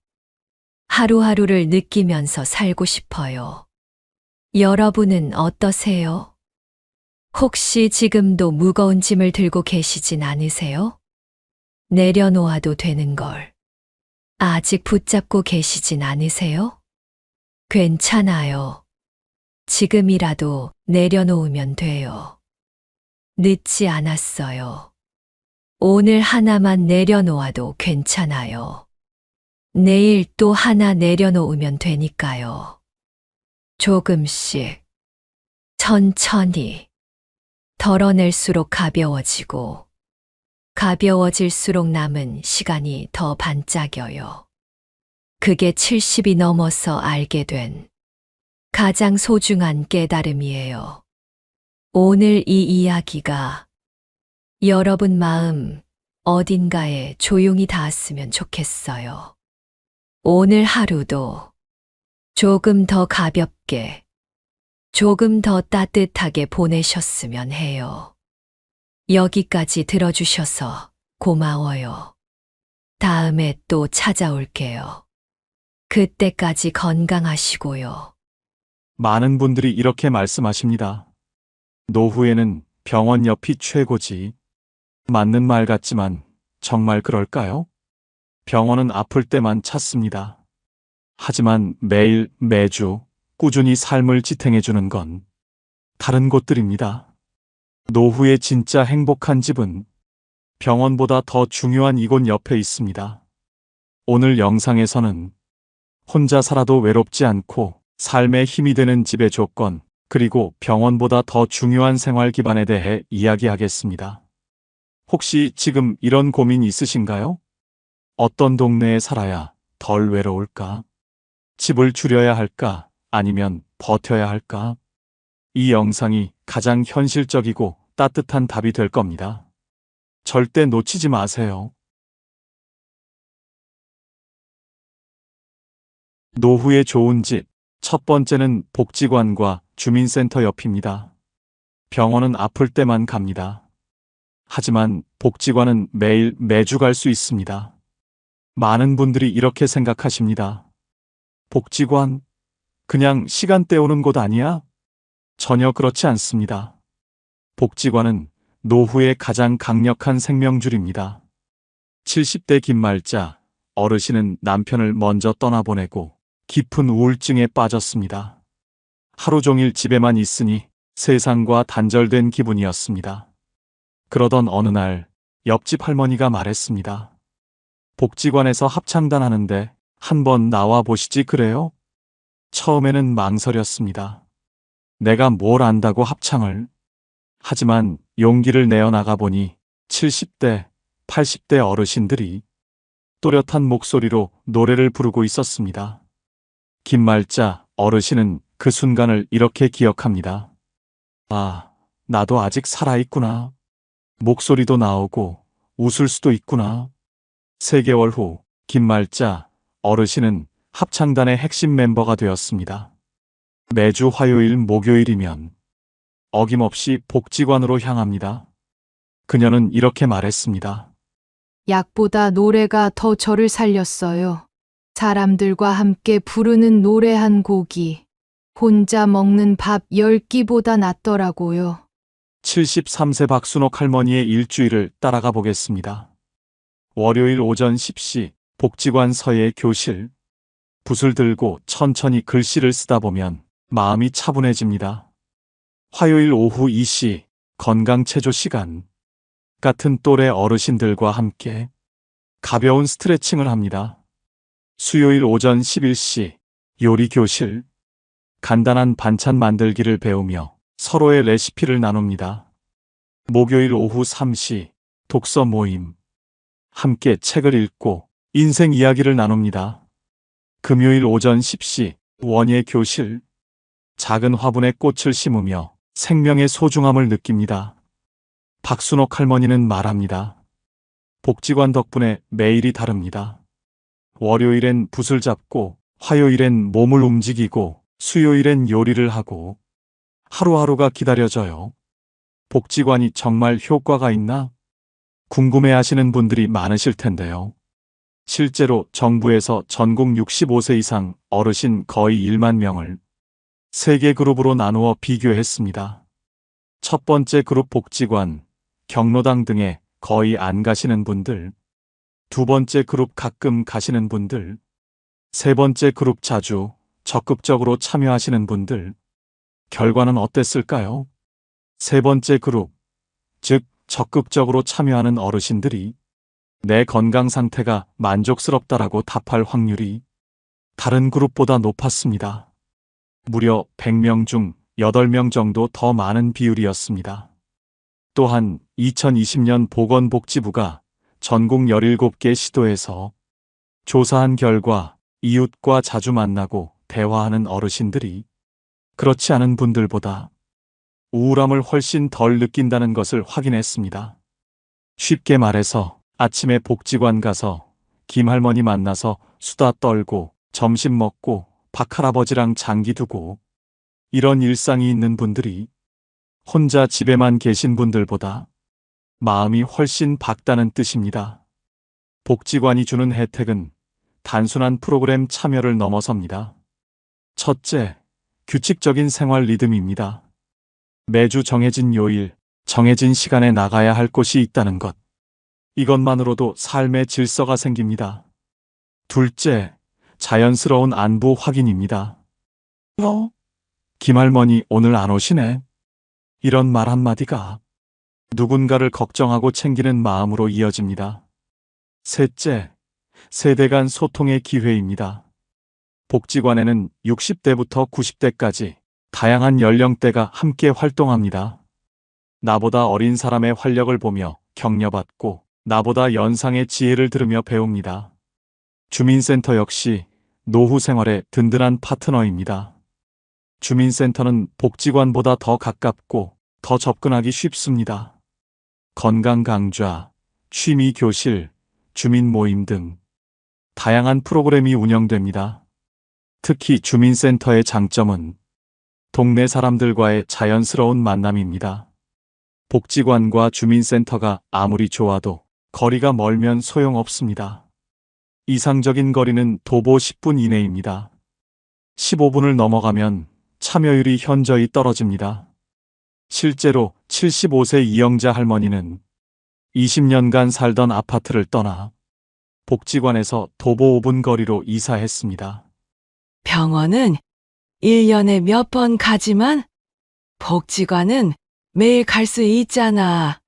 하루하루를 느끼면서 살고 싶어요. 여러분은 어떠세요? 혹시 지금도 무거운 짐을 들고 계시진 않으세요? 내려놓아도 되는 걸 아직 붙잡고 계시진 않으세요? 괜찮아요. 지금이라도 내려놓으면 돼요. 늦지 않았어요. 오늘 하나만 내려놓아도 괜찮아요. 내일 또 하나 내려놓으면 되니까요. 조금씩, 천천히, 덜어낼수록 가벼워지고, 가벼워질수록 남은 시간이 더 반짝여요. 그게 70이 넘어서 알게 된 가장 소중한 깨달음이에요. 오늘 이 이야기가 여러분 마음 어딘가에 조용히 닿았으면 좋겠어요. 오늘 하루도 조금 더 가볍게, 조금 더 따뜻하게 보내셨으면 해요. 여기까지 들어주셔서 고마워요. 다음에 또 찾아올게요. 그때까지 건강하시고요. 많은 분들이 이렇게 말씀하십니다. 노후에는 병원 옆이 최고지. 맞는 말 같지만 정말 그럴까요? 병원은 아플 때만 찾습니다. 하지만 매일, 매주 꾸준히 삶을 지탱해주는 건 다른 곳들입니다. 노후의 진짜 행복한 집은 병원보다 더 중요한 이곳 옆에 있습니다. 오늘 영상에서는 혼자 살아도 외롭지 않고 삶에 힘이 되는 집의 조건, 그리고 병원보다 더 중요한 생활 기반에 대해 이야기하겠습니다. 혹시 지금 이런 고민 있으신가요? 어떤 동네에 살아야 덜 외로울까? 집을 줄여야 할까? 아니면 버텨야 할까? 이 영상이 가장 현실적이고 따뜻한 답이 될 겁니다. 절대 놓치지 마세요. 노후에 좋은 집. 첫 번째는 복지관과 주민센터 옆입니다. 병원은 아플 때만 갑니다. 하지만 복지관은 매일, 매주 갈 수 있습니다. 많은 분들이 이렇게 생각하십니다. 복지관? 그냥 시간 때우는 곳 아니야? 전혀 그렇지 않습니다. 복지관은 노후의 가장 강력한 생명줄입니다. 70대 김말자 어르신은 남편을 먼저 떠나보내고 깊은 우울증에 빠졌습니다. 하루 종일 집에만 있으니 세상과 단절된 기분이었습니다. 그러던 어느 날 옆집 할머니가 말했습니다. 복지관에서 합창단 하는데 한번 나와 보시지 그래요? 처음에는 망설였습니다. 내가 뭘 안다고 합창을. 하지만 용기를 내어 나가 보니 70대, 80대 어르신들이 또렷한 목소리로 노래를 부르고 있었습니다. 김말자 어르신은 그 순간을 이렇게 기억합니다. 아, 나도 아직 살아있구나. 목소리도 나오고 웃을 수도 있구나. 3개월 후 김말자 어르신은 합창단의 핵심 멤버가 되었습니다. 매주 화요일, 목요일이면 어김없이 복지관으로 향합니다. 그녀는 이렇게 말했습니다. 약보다 노래가 더 저를 살렸어요. 사람들과 함께 부르는 노래 한 곡이 혼자 먹는 밥 10끼보다 낫더라고요. 73세 박순옥 할머니의 일주일을 따라가 보겠습니다. 월요일 오전 10시 복지관 서예 교실. 붓을 들고 천천히 글씨를 쓰다 보면 마음이 차분해집니다. 화요일 오후 2시 건강체조 시간. 같은 또래 어르신들과 함께 가벼운 스트레칭을 합니다. 수요일 오전 11시 요리 교실. 간단한 반찬 만들기를 배우며 서로의 레시피를 나눕니다. 목요일 오후 3시 독서 모임. 함께 책을 읽고 인생 이야기를 나눕니다. 금요일 오전 10시 원예 교실. 작은 화분에 꽃을 심으며 생명의 소중함을 느낍니다. 박순옥 할머니는 말합니다. 복지관 덕분에 매일이 다릅니다. 월요일엔 붓을 잡고, 화요일엔 몸을 움직이고, 수요일엔 요리를 하고, 하루하루가 기다려져요. 복지관이 정말 효과가 있나? 궁금해 하시는 분들이 많으실 텐데요. 실제로 정부에서 전국 65세 이상 어르신 거의 1만 명을 3개 그룹으로 나누어 비교했습니다. 첫 번째 그룹 복지관, 경로당 등에 거의 안 가시는 분들, 두 번째 그룹 가끔 가시는 분들, 세 번째 그룹 자주, 적극적으로 참여하시는 분들. 결과는 어땠을까요? 세 번째 그룹, 즉 적극적으로 참여하는 어르신들이 내 건강 상태가 만족스럽다라고 답할 확률이 다른 그룹보다 높았습니다. 무려 100명 중 8명 정도 더 많은 비율이었습니다. 또한 2020년 보건복지부가 전국 17개 시도에서 조사한 결과 이웃과 자주 만나고 대화하는 어르신들이 그렇지 않은 분들보다 우울함을 훨씬 덜 느낀다는 것을 확인했습니다. 쉽게 말해서 아침에 복지관 가서 김할머니 만나서 수다 떨고 점심 먹고 박할아버지랑 장기 두고 이런 일상이 있는 분들이 혼자 집에만 계신 분들보다 마음이 훨씬 밝다는 뜻입니다. 복지관이 주는 혜택은 단순한 프로그램 참여를 넘어섭니다. 첫째, 규칙적인 생활 리듬입니다. 매주 정해진 요일, 정해진 시간에 나가야 할 곳이 있다는 것. 이것만으로도 삶의 질서가 생깁니다. 둘째, 자연스러운 안부 확인입니다. 김할머니 오늘 안 오시네. 이런 말 한마디가 누군가를 걱정하고 챙기는 마음으로 이어집니다. 셋째, 세대 간 소통의 기회입니다. 복지관에는 60대부터 90대까지 다양한 연령대가 함께 활동합니다. 나보다 어린 사람의 활력을 보며 격려받고 나보다 연상의 지혜를 들으며 배웁니다. 주민센터 역시 노후 생활의 든든한 파트너입니다. 주민센터는 복지관보다 더 가깝고 더 접근하기 쉽습니다. 건강 강좌, 취미 교실, 주민 모임 등 다양한 프로그램이 운영됩니다. 특히 주민센터의 장점은 동네 사람들과의 자연스러운 만남입니다. 복지관과 주민센터가 아무리 좋아도 거리가 멀면 소용없습니다. 이상적인 거리는 도보 10분 이내입니다. 15분을 넘어가면 참여율이 현저히 떨어집니다. 실제로 75세 이영자 할머니는 20년간 살던 아파트를 떠나 복지관에서 도보 5분 거리로 이사했습니다. 병원은 1년에 몇 번 가지만 복지관은 매일 갈 수 있잖아.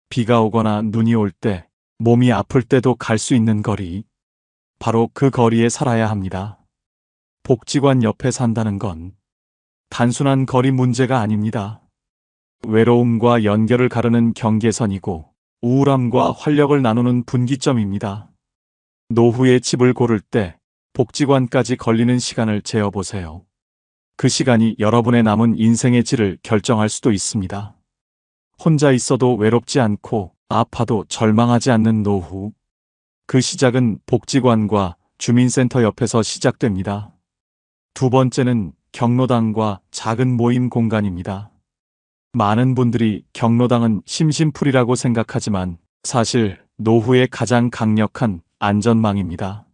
비가 오거나 눈이 올 때, 몸이 아플 때도 갈 수 있는 거리. 바로 그 거리에 살아야 합니다. 복지관 옆에 산다는 건 단순한 거리 문제가 아닙니다. 외로움과 연결을 가르는 경계선이고 우울함과 활력을 나누는 분기점입니다. 노후의 집을 고를 때 복지관까지 걸리는 시간을 재어보세요. 그 시간이 여러분의 남은 인생의 질을 결정할 수도 있습니다. 혼자 있어도 외롭지 않고 아파도 절망하지 않는 노후. 그 시작은 복지관과 주민센터 옆에서 시작됩니다. 두 번째는 경로당과 작은 모임 공간입니다. 많은 분들이 경로당은 심심풀이라고 생각하지만 사실 노후의 가장 강력한 안전망입니다.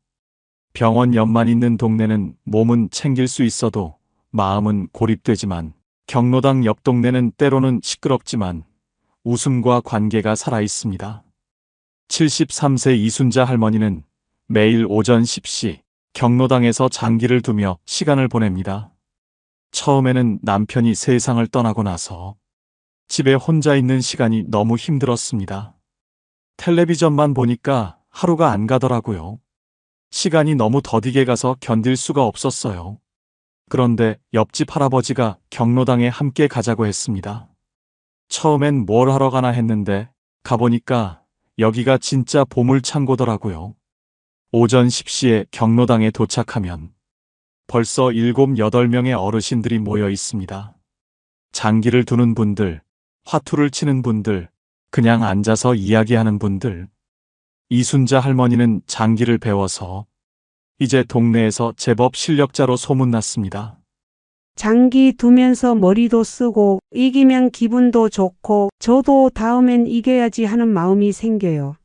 병원 옆만 있는 동네는 몸은 챙길 수 있어도 마음은 고립되지만 경로당 옆 동네는 때로는 시끄럽지만 웃음과 관계가 살아 있습니다. 73세 이순자 할머니는 매일 오전 10시 경로당에서 장기를 두며 시간을 보냅니다. 처음에는 남편이 세상을 떠나고 나서 집에 혼자 있는 시간이 너무 힘들었습니다. 텔레비전만 보니까 하루가 안 가더라고요. 시간이 너무 더디게 가서 견딜 수가 없었어요. 그런데 옆집 할아버지가 경로당에 함께 가자고 했습니다. 처음엔 뭘 하러 가나 했는데 가보니까 여기가 진짜 보물창고더라고요. 오전 10시에 경로당에 도착하면 벌써 7, 8명의 어르신들이 모여 있습니다. 장기를 두는 분들, 화투를 치는 분들, 그냥 앉아서 이야기하는 분들. 이순자 할머니는 장기를 배워서 이제 동네에서 제법 실력자로 소문났습니다. 장기 두면서 머리도 쓰고 이기면 기분도 좋고 저도 다음엔 이겨야지 하는 마음이 생겨요.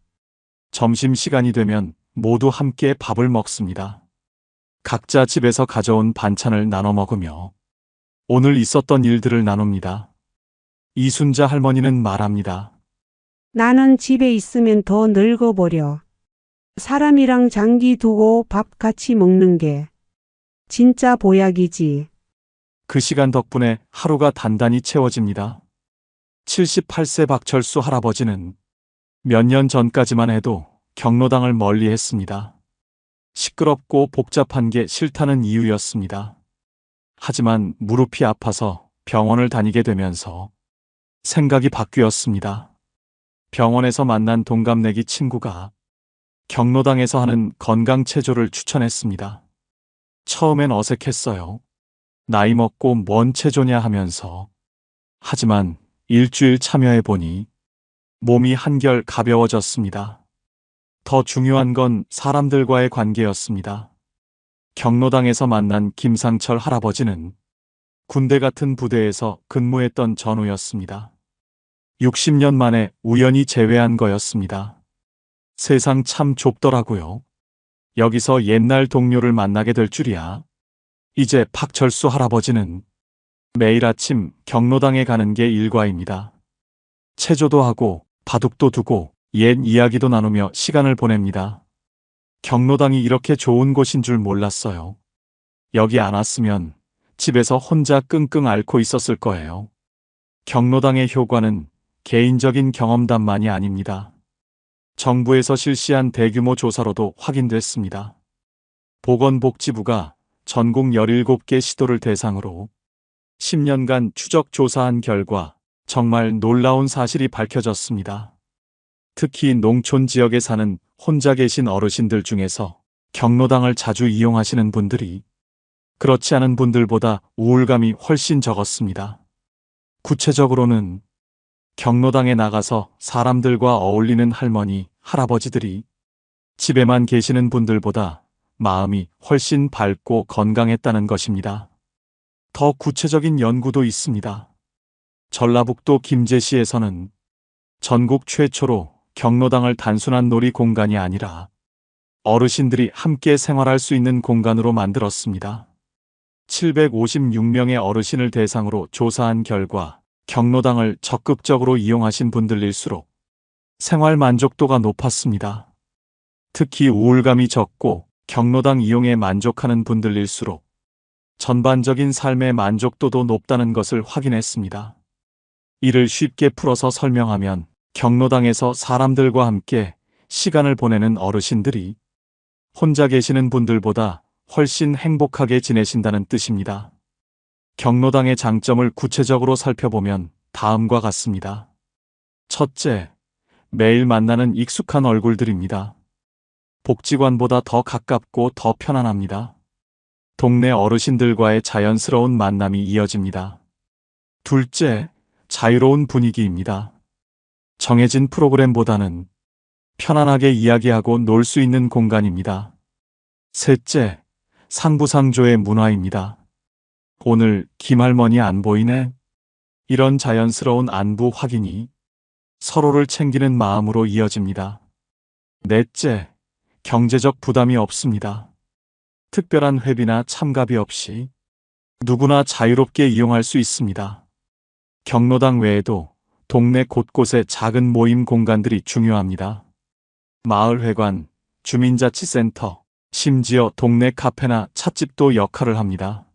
점심시간이 되면 모두 함께 밥을 먹습니다. 각자 집에서 가져온 반찬을 나눠 먹으며 오늘 있었던 일들을 나눕니다. 이순자 할머니는 말합니다. 나는 집에 있으면 더 늙어버려. 사람이랑 장기 두고 밥 같이 먹는 게 진짜 보약이지. 그 시간 덕분에 하루가 단단히 채워집니다. 78세 박철수 할아버지는 몇 년 전까지만 해도 경로당을 멀리 했습니다. 시끄럽고 복잡한 게 싫다는 이유였습니다. 하지만 무릎이 아파서 병원을 다니게 되면서 생각이 바뀌었습니다. 병원에서 만난 동갑내기 친구가 경로당에서 하는 건강체조를 추천했습니다. 처음엔 어색했어요. 나이 먹고 뭔 체조냐 하면서. 하지만 일주일 참여해보니 몸이 한결 가벼워졌습니다. 더 중요한 건 사람들과의 관계였습니다. 경로당에서 만난 김상철 할아버지는 군대 같은 부대에서 근무했던 전우였습니다. 60년 만에 우연히 재회한 거였습니다. 세상 참 좁더라고요. 여기서 옛날 동료를 만나게 될 줄이야. 이제 박철수 할아버지는 매일 아침 경로당에 가는 게 일과입니다. 체조도 하고 바둑도 두고 옛 이야기도 나누며 시간을 보냅니다. 경로당이 이렇게 좋은 곳인 줄 몰랐어요. 여기 안 왔으면 집에서 혼자 끙끙 앓고 있었을 거예요. 경로당의 효과는 개인적인 경험담만이 아닙니다. 정부에서 실시한 대규모 조사로도 확인됐습니다. 보건복지부가 전국 17개 시도를 대상으로 10년간 추적 조사한 결과 정말 놀라운 사실이 밝혀졌습니다. 특히 농촌 지역에 사는 혼자 계신 어르신들 중에서 경로당을 자주 이용하시는 분들이 그렇지 않은 분들보다 우울감이 훨씬 적었습니다. 구체적으로는 경로당에 나가서 사람들과 어울리는 할머니, 할아버지들이 집에만 계시는 분들보다 마음이 훨씬 밝고 건강했다는 것입니다. 더 구체적인 연구도 있습니다. 전라북도 김제시에서는 전국 최초로 경로당을 단순한 놀이 공간이 아니라 어르신들이 함께 생활할 수 있는 공간으로 만들었습니다. 756명의 어르신을 대상으로 조사한 결과 경로당을 적극적으로 이용하신 분들일수록 생활 만족도가 높았습니다. 특히 우울감이 적고 경로당 이용에 만족하는 분들일수록 전반적인 삶의 만족도도 높다는 것을 확인했습니다. 이를 쉽게 풀어서 설명하면 경로당에서 사람들과 함께 시간을 보내는 어르신들이 혼자 계시는 분들보다 훨씬 행복하게 지내신다는 뜻입니다. 경로당의 장점을 구체적으로 살펴보면 다음과 같습니다. 첫째, 매일 만나는 익숙한 얼굴들입니다. 복지관보다 더 가깝고 더 편안합니다. 동네 어르신들과의 자연스러운 만남이 이어집니다. 둘째, 자유로운 분위기입니다. 정해진 프로그램보다는 편안하게 이야기하고 놀 수 있는 공간입니다. 셋째, 상부상조의 문화입니다. 오늘 김할머니 안 보이네? 이런 자연스러운 안부 확인이 서로를 챙기는 마음으로 이어집니다. 넷째, 경제적 부담이 없습니다. 특별한 회비나 참가비 없이 누구나 자유롭게 이용할 수 있습니다. 경로당 외에도 동네 곳곳에 작은 모임 공간들이 중요합니다. 마을회관, 주민자치센터, 심지어 동네 카페나 찻집도 역할을 합니다.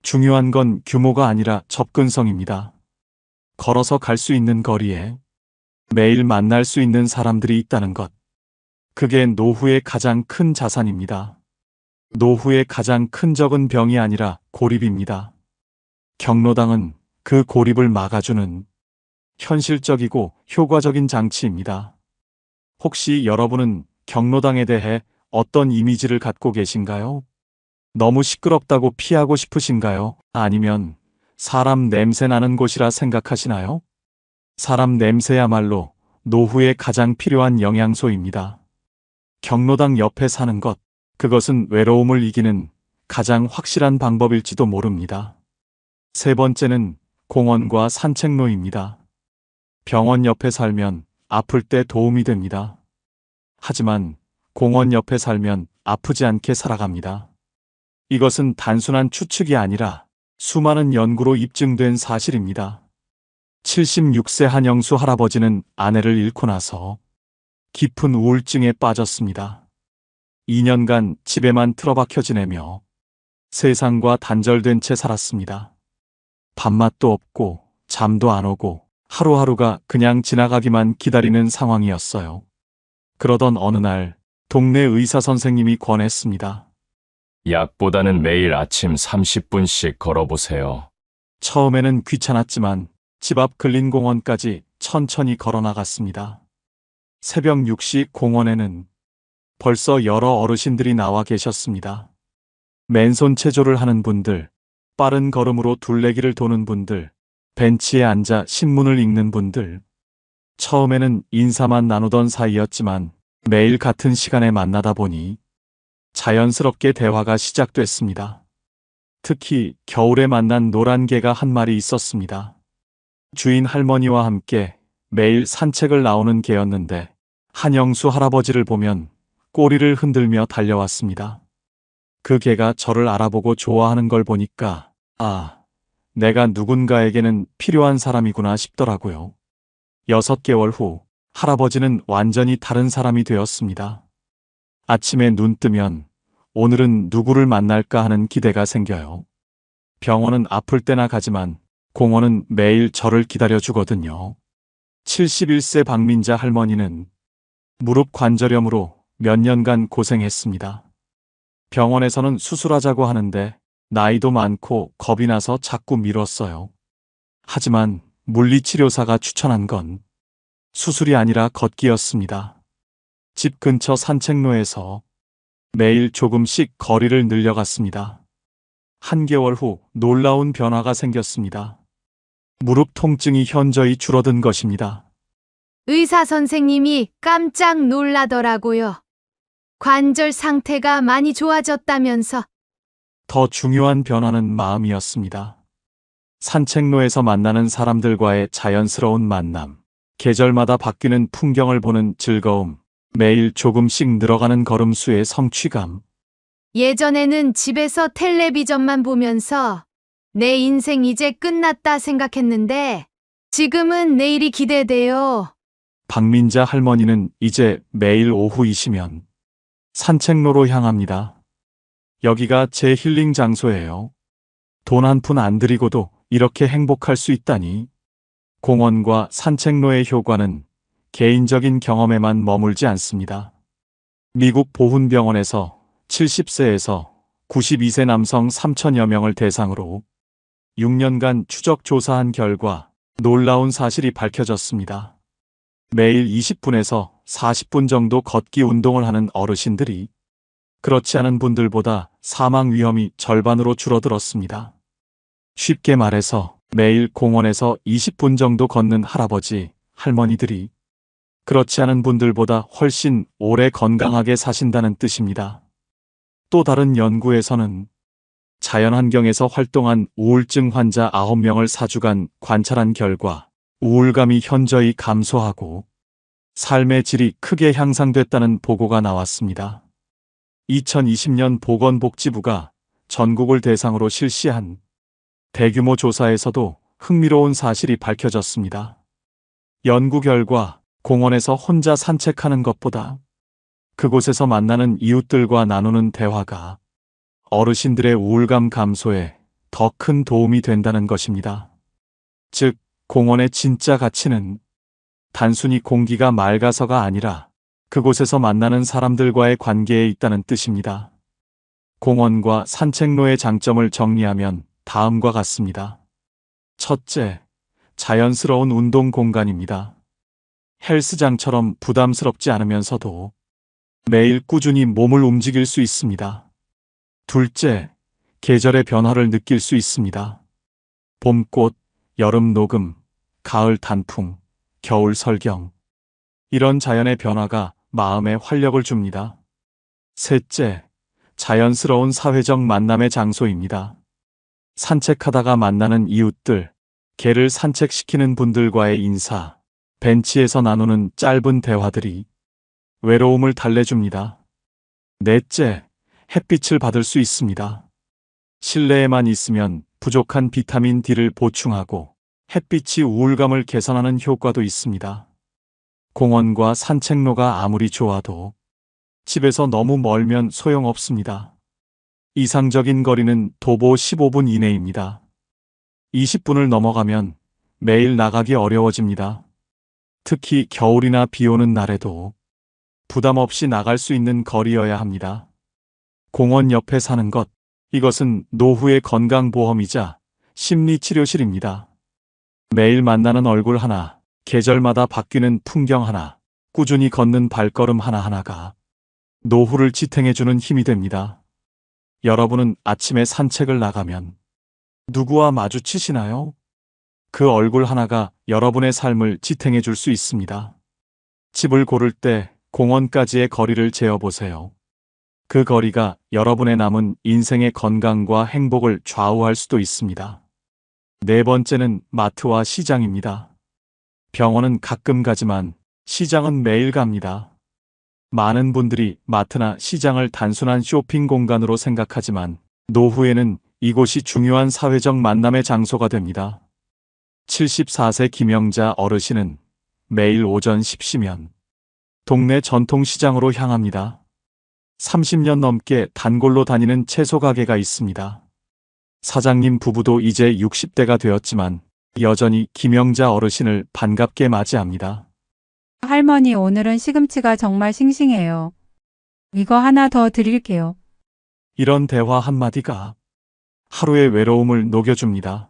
중요한 건 규모가 아니라 접근성입니다. 걸어서 갈 수 있는 거리에 매일 만날 수 있는 사람들이 있다는 것. 그게 노후의 가장 큰 자산입니다. 노후의 가장 큰 적은 병이 아니라 고립입니다. 경로당은 그 고립을 막아주는 현실적이고 효과적인 장치입니다. 혹시 여러분은 경로당에 대해 어떤 이미지를 갖고 계신가요? 너무 시끄럽다고 피하고 싶으신가요? 아니면 사람 냄새 나는 곳이라 생각하시나요? 사람 냄새야말로 노후에 가장 필요한 영양소입니다. 경로당 옆에 사는 것, 그것은 외로움을 이기는 가장 확실한 방법일지도 모릅니다. 세 번째는 공원과 산책로입니다. 병원 옆에 살면 아플 때 도움이 됩니다. 하지만 공원 옆에 살면 아프지 않게 살아갑니다. 이것은 단순한 추측이 아니라 수많은 연구로 입증된 사실입니다. 76세 한영수 할아버지는 아내를 잃고 나서 깊은 우울증에 빠졌습니다. 2년간 집에만 틀어박혀 지내며 세상과 단절된 채 살았습니다. 밥맛도 없고 잠도 안 오고 하루하루가 그냥 지나가기만 기다리는 상황이었어요. 그러던 어느 날 동네 의사 선생님이 권했습니다. 약보다는 매일 아침 30분씩 걸어보세요. 처음에는 귀찮았지만 집 앞 근린공원까지 천천히 걸어 나갔습니다. 새벽 6시 공원에는 벌써 여러 어르신들이 나와 계셨습니다. 맨손 체조를 하는 분들, 빠른 걸음으로 둘레길을 도는 분들, 벤치에 앉아 신문을 읽는 분들. 처음에는 인사만 나누던 사이였지만 매일 같은 시간에 만나다 보니 자연스럽게 대화가 시작됐습니다. 특히 겨울에 만난 노란 개가 한 마리 있었습니다. 주인 할머니와 함께 매일 산책을 나오는 개였는데 한영수 할아버지를 보면 꼬리를 흔들며 달려왔습니다. 그 개가 저를 알아보고 좋아하는 걸 보니까 내가 누군가에게는 필요한 사람이구나 싶더라고요. 6개월 후 할아버지는 완전히 다른 사람이 되었습니다. 아침에 눈 뜨면 오늘은 누구를 만날까 하는 기대가 생겨요. 병원은 아플 때나 가지만 공원은 매일 저를 기다려주거든요. 71세 박민자 할머니는 무릎 관절염으로 몇 년간 고생했습니다. 병원에서는 수술하자고 하는데 나이도 많고 겁이 나서 자꾸 미뤘어요. 하지만 물리치료사가 추천한 건 수술이 아니라 걷기였습니다. 집 근처 산책로에서 매일 조금씩 거리를 늘려갔습니다. 한개월 후 놀라운 변화가 생겼습니다. 무릎 통증이 현저히 줄어든 것입니다. 의사 선생님이 깜짝 놀라더라고요. 관절 상태가 많이 좋아졌다면서. 더 중요한 변화는 마음이었습니다. 산책로에서 만나는 사람들과의 자연스러운 만남, 계절마다 바뀌는 풍경을 보는 즐거움, 매일 조금씩 늘어가는 걸음수의 성취감. 예전에는 집에서 텔레비전만 보면서 내 인생 이제 끝났다 생각했는데 지금은 내일이 기대돼요. 박민자 할머니는 이제 매일 오후이시면 산책로로 향합니다. 여기가 제 힐링 장소예요. 돈 한 푼 안 들이고도 이렇게 행복할 수 있다니. 공원과 산책로의 효과는 개인적인 경험에만 머물지 않습니다. 미국 보훈병원에서 70세에서 92세 남성 3천여 명을 대상으로 6년간 추적 조사한 결과 놀라운 사실이 밝혀졌습니다. 매일 20분에서 40분 정도 걷기 운동을 하는 어르신들이 그렇지 않은 분들보다 사망 위험이 절반으로 줄어들었습니다. 쉽게 말해서 매일 공원에서 20분 정도 걷는 할아버지, 할머니들이 그렇지 않은 분들보다 훨씬 오래 건강하게 사신다는 뜻입니다. 또 다른 연구에서는 자연환경에서 활동한 우울증 환자 9명을 4주간 관찰한 결과 우울감이 현저히 감소하고 삶의 질이 크게 향상됐다는 보고가 나왔습니다. 2020년 보건복지부가 전국을 대상으로 실시한 대규모 조사에서도 흥미로운 사실이 밝혀졌습니다. 연구 결과 공원에서 혼자 산책하는 것보다 그곳에서 만나는 이웃들과 나누는 대화가 어르신들의 우울감 감소에 더 큰 도움이 된다는 것입니다. 즉, 공원의 진짜 가치는 단순히 공기가 맑아서가 아니라 그곳에서 만나는 사람들과의 관계에 있다는 뜻입니다. 공원과 산책로의 장점을 정리하면 다음과 같습니다. 첫째, 자연스러운 운동 공간입니다. 헬스장처럼 부담스럽지 않으면서도 매일 꾸준히 몸을 움직일 수 있습니다. 둘째, 계절의 변화를 느낄 수 있습니다. 봄꽃, 여름 녹음, 가을 단풍, 겨울 설경. 이런 자연의 변화가 마음에 활력을 줍니다. 셋째, 자연스러운 사회적 만남의 장소입니다. 산책하다가 만나는 이웃들, 개를 산책시키는 분들과의 인사, 벤치에서 나누는 짧은 대화들이 외로움을 달래줍니다. 넷째, 햇빛을 받을 수 있습니다. 실내에만 있으면 부족한 비타민 D를 보충하고 햇빛이 우울감을 개선하는 효과도 있습니다. 공원과 산책로가 아무리 좋아도 집에서 너무 멀면 소용없습니다. 이상적인 거리는 도보 15분 이내입니다. 20분을 넘어가면 매일 나가기 어려워집니다. 특히 겨울이나 비 오는 날에도 부담 없이 나갈 수 있는 거리여야 합니다. 공원 옆에 사는 것, 이것은 노후의 건강보험이자 심리치료실입니다. 매일 만나는 얼굴 하나, 계절마다 바뀌는 풍경 하나, 꾸준히 걷는 발걸음 하나하나가 노후를 지탱해주는 힘이 됩니다. 여러분은 아침에 산책을 나가면 누구와 마주치시나요? 그 얼굴 하나가 여러분의 삶을 지탱해 줄 수 있습니다. 집을 고를 때 공원까지의 거리를 재어보세요. 그 거리가 여러분의 남은 인생의 건강과 행복을 좌우할 수도 있습니다. 네 번째는 마트와 시장입니다. 병원은 가끔 가지만 시장은 매일 갑니다. 많은 분들이 마트나 시장을 단순한 쇼핑 공간으로 생각하지만 노후에는 이곳이 중요한 사회적 만남의 장소가 됩니다. 74세 김영자 어르신은 매일 오전 10시면 동네 전통시장으로 향합니다. 30년 넘게 단골로 다니는 채소 가게가 있습니다. 사장님 부부도 이제 60대가 되었지만 여전히 김영자 어르신을 반갑게 맞이합니다. 할머니, 오늘은 시금치가 정말 싱싱해요. 이거 하나 더 드릴게요. 이런 대화 한마디가 하루의 외로움을 녹여줍니다.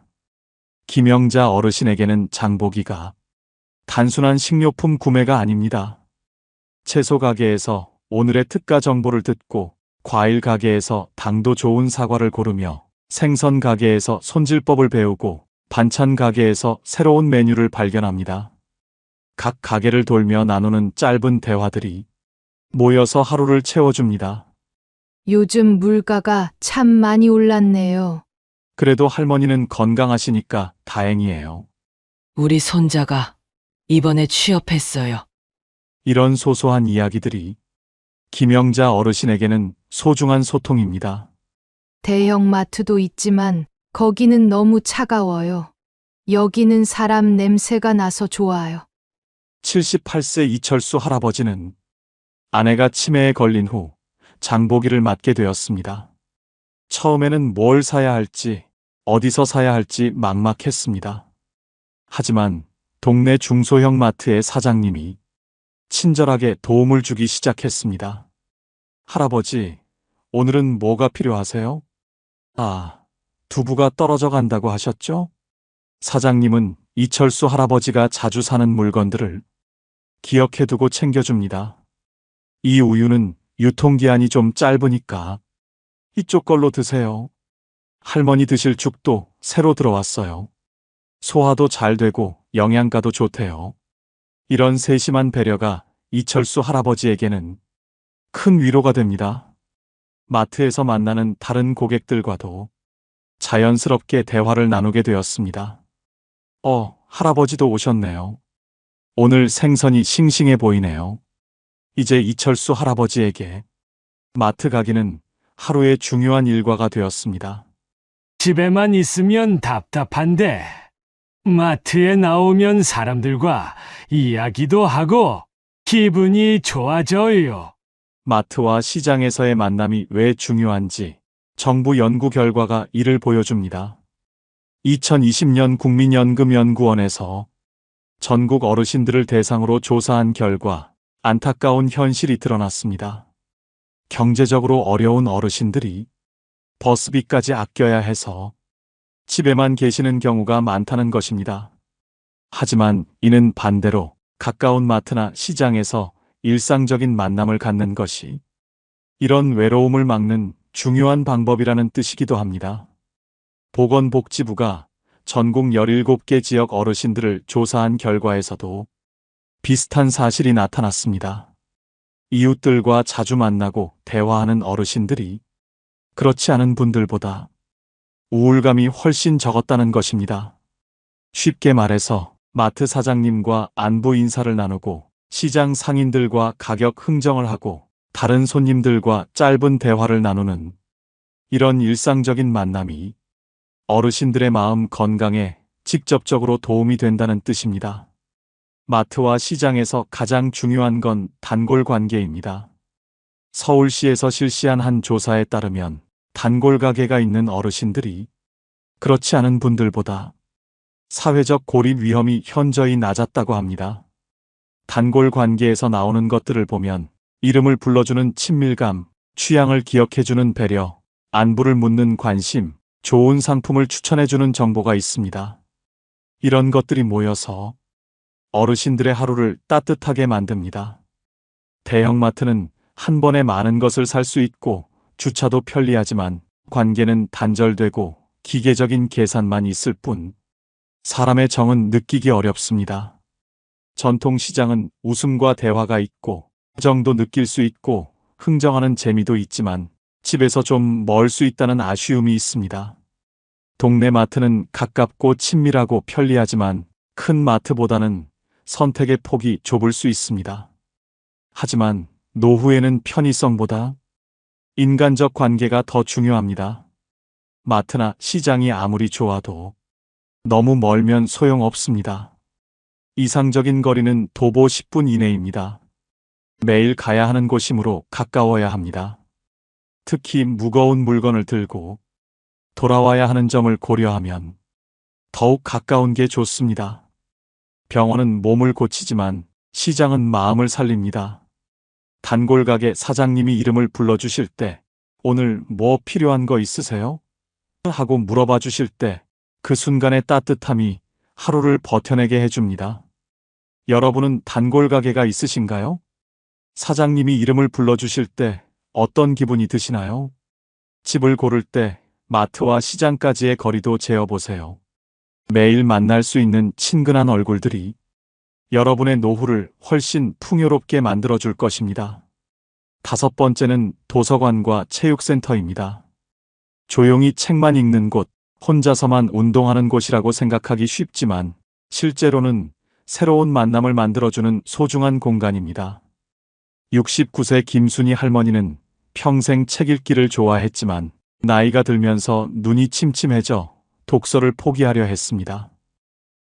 김영자 어르신에게는 장보기가 단순한 식료품 구매가 아닙니다. 채소 가게에서 오늘의 특가 정보를 듣고, 과일 가게에서 당도 좋은 사과를 고르며, 생선 가게에서 손질법을 배우고, 반찬 가게에서 새로운 메뉴를 발견합니다. 각 가게를 돌며 나누는 짧은 대화들이 모여서 하루를 채워줍니다. 요즘 물가가 참 많이 올랐네요. 그래도 할머니는 건강하시니까 다행이에요. 우리 손자가 이번에 취업했어요. 이런 소소한 이야기들이 김영자 어르신에게는 소중한 소통입니다. 대형 마트도 있지만 거기는 너무 차가워요. 여기는 사람 냄새가 나서 좋아요. 78세 이철수 할아버지는 아내가 치매에 걸린 후 장보기를 맡게 되었습니다. 처음에는 뭘 사야 할지, 어디서 사야 할지 막막했습니다. 하지만 동네 중소형 마트의 사장님이 친절하게 도움을 주기 시작했습니다. 할아버지, 오늘은 뭐가 필요하세요? 아, 두부가 떨어져 간다고 하셨죠? 사장님은 이철수 할아버지가 자주 사는 물건들을 기억해두고 챙겨줍니다. 이 우유는 유통기한이 좀 짧으니까 이쪽 걸로 드세요. 할머니 드실 죽도 새로 들어왔어요. 소화도 잘 되고 영양가도 좋대요. 이런 세심한 배려가 이철수 할아버지에게는 큰 위로가 됩니다. 마트에서 만나는 다른 고객들과도 자연스럽게 대화를 나누게 되었습니다. 할아버지도 오셨네요. 오늘 생선이 싱싱해 보이네요. 이제 이철수 할아버지에게 마트 가기는 하루의 중요한 일과가 되었습니다. 집에만 있으면 답답한데 마트에 나오면 사람들과 이야기도 하고 기분이 좋아져요. 마트와 시장에서의 만남이 왜 중요한지 정부 연구 결과가 이를 보여줍니다. 2020년 국민연금연구원에서 전국 어르신들을 대상으로 조사한 결과 안타까운 현실이 드러났습니다. 경제적으로 어려운 어르신들이 버스비까지 아껴야 해서 집에만 계시는 경우가 많다는 것입니다. 하지만 이는 반대로 가까운 마트나 시장에서 일상적인 만남을 갖는 것이 이런 외로움을 막는 중요한 방법이라는 뜻이기도 합니다. 보건복지부가 전국 17개 지역 어르신들을 조사한 결과에서도 비슷한 사실이 나타났습니다. 이웃들과 자주 만나고 대화하는 어르신들이 그렇지 않은 분들보다 우울감이 훨씬 적었다는 것입니다. 쉽게 말해서 마트 사장님과 안부 인사를 나누고 시장 상인들과 가격 흥정을 하고 다른 손님들과 짧은 대화를 나누는 이런 일상적인 만남이 어르신들의 마음 건강에 직접적으로 도움이 된다는 뜻입니다. 마트와 시장에서 가장 중요한 건 단골 관계입니다. 서울시에서 실시한 한 조사에 따르면 단골 가게가 있는 어르신들이 그렇지 않은 분들보다 사회적 고립 위험이 현저히 낮았다고 합니다. 단골 관계에서 나오는 것들을 보면 이름을 불러주는 친밀감, 취향을 기억해주는 배려, 안부를 묻는 관심, 좋은 상품을 추천해주는 정보가 있습니다. 이런 것들이 모여서 어르신들의 하루를 따뜻하게 만듭니다. 대형마트는 한 번에 많은 것을 살 수 있고 주차도 편리하지만 관계는 단절되고 기계적인 계산만 있을 뿐 사람의 정은 느끼기 어렵습니다. 전통시장은 웃음과 대화가 있고 정도 느낄 수 있고 흥정하는 재미도 있지만 집에서 좀 멀 수 있다는 아쉬움이 있습니다. 동네 마트는 가깝고 친밀하고 편리하지만 큰 마트보다는 선택의 폭이 좁을 수 있습니다. 하지만 노후에는 편의성보다 인간적 관계가 더 중요합니다. 마트나 시장이 아무리 좋아도 너무 멀면 소용없습니다. 이상적인 거리는 도보 10분 이내입니다. 매일 가야 하는 곳이므로 가까워야 합니다. 특히 무거운 물건을 들고 돌아와야 하는 점을 고려하면 더욱 가까운 게 좋습니다. 병원은 몸을 고치지만 시장은 마음을 살립니다. 단골 가게 사장님이 이름을 불러주실 때 오늘 뭐 필요한 거 있으세요? 하고 물어봐 주실 때 그 순간의 따뜻함이 하루를 버텨내게 해줍니다. 여러분은 단골 가게가 있으신가요? 사장님이 이름을 불러주실 때 어떤 기분이 드시나요? 집을 고를 때 마트와 시장까지의 거리도 재어보세요. 매일 만날 수 있는 친근한 얼굴들이 여러분의 노후를 훨씬 풍요롭게 만들어줄 것입니다. 5번째는 도서관과 체육센터입니다. 조용히 책만 읽는 곳, 혼자서만 운동하는 곳이라고 생각하기 쉽지만 실제로는 새로운 만남을 만들어주는 소중한 공간입니다. 69세 김순희 할머니는 평생 책 읽기를 좋아했지만 나이가 들면서 눈이 침침해져 독서를 포기하려 했습니다.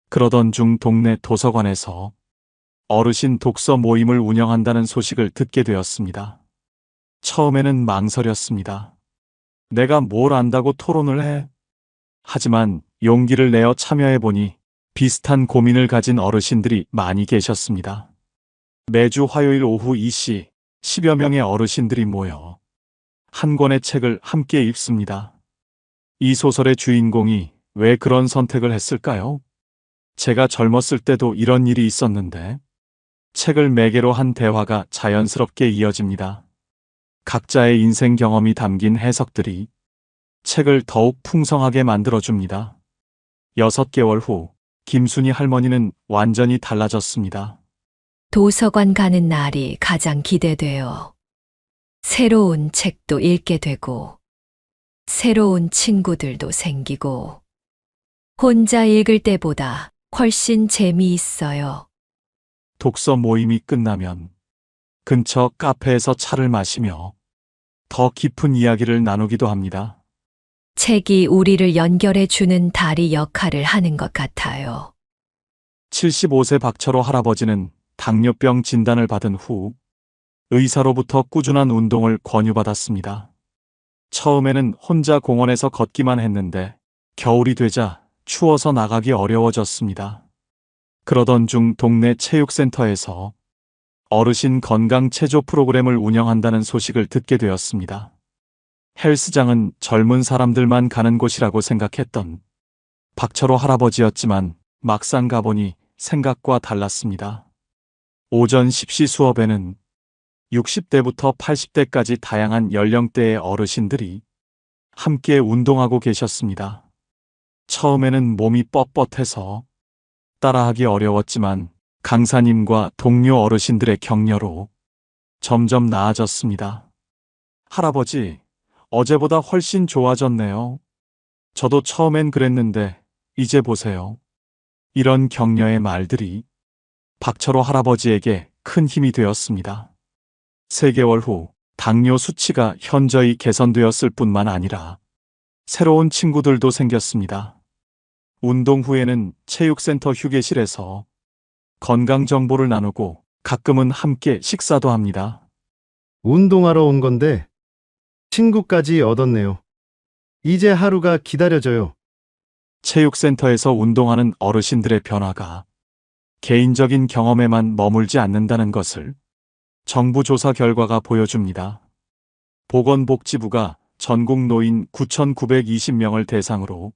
그러던 중 동네 도서관에서 어르신 독서 모임을 운영한다는 소식을 듣게 되었습니다. 처음에는 망설였습니다. 내가 뭘 안다고 토론을 해? 하지만 용기를 내어 참여해보니 비슷한 고민을 가진 어르신들이 많이 계셨습니다. 매주 화요일 오후 2시 10여 명의 어르신들이 모여 한 권의 책을 함께 읽습니다. 이 소설의 주인공이 왜 그런 선택을 했을까요? 제가 젊었을 때도 이런 일이 있었는데 책을 매개로 한 대화가 자연스럽게 이어집니다. 각자의 인생 경험이 담긴 해석들이 책을 더욱 풍성하게 만들어줍니다. 6개월 후 김순희 할머니는 완전히 달라졌습니다. 도서관 가는 날이 가장 기대돼요. 새로운 책도 읽게 되고, 새로운 친구들도 생기고, 혼자 읽을 때보다 훨씬 재미있어요. 독서 모임이 끝나면 근처 카페에서 차를 마시며 더 깊은 이야기를 나누기도 합니다. 책이 우리를 연결해 주는 다리 역할을 하는 것 같아요. 75세 박철호 할아버지는 당뇨병 진단을 받은 후 의사로부터 꾸준한 운동을 권유받았습니다. 처음에는 혼자 공원에서 걷기만 했는데 겨울이 되자 추워서 나가기 어려워졌습니다. 그러던 중 동네 체육센터에서 어르신 건강 체조 프로그램을 운영한다는 소식을 듣게 되었습니다. 헬스장은 젊은 사람들만 가는 곳이라고 생각했던 박철호 할아버지였지만 막상 가보니 생각과 달랐습니다. 오전 십시 수업에는 60대부터 80대까지 다양한 연령대의 어르신들이 함께 운동하고 계셨습니다. 처음에는 몸이 뻣뻣해서 따라하기 어려웠지만 강사님과 동료 어르신들의 격려로 점점 나아졌습니다. 할아버지, 어제보다 훨씬 좋아졌네요. 저도 처음엔 그랬는데 이제 보세요. 이런 격려의 말들이 박철호 할아버지에게 큰 힘이 되었습니다. 3개월 후 당뇨 수치가 현저히 개선되었을 뿐만 아니라 새로운 친구들도 생겼습니다. 운동 후에는 체육센터 휴게실에서 건강 정보를 나누고 가끔은 함께 식사도 합니다. 운동하러 온 건데 친구까지 얻었네요. 이제 하루가 기다려져요. 체육센터에서 운동하는 어르신들의 변화가 개인적인 경험에만 머물지 않는다는 것을 정부 조사 결과가 보여줍니다. 보건복지부가 전국 노인 9,920명을 대상으로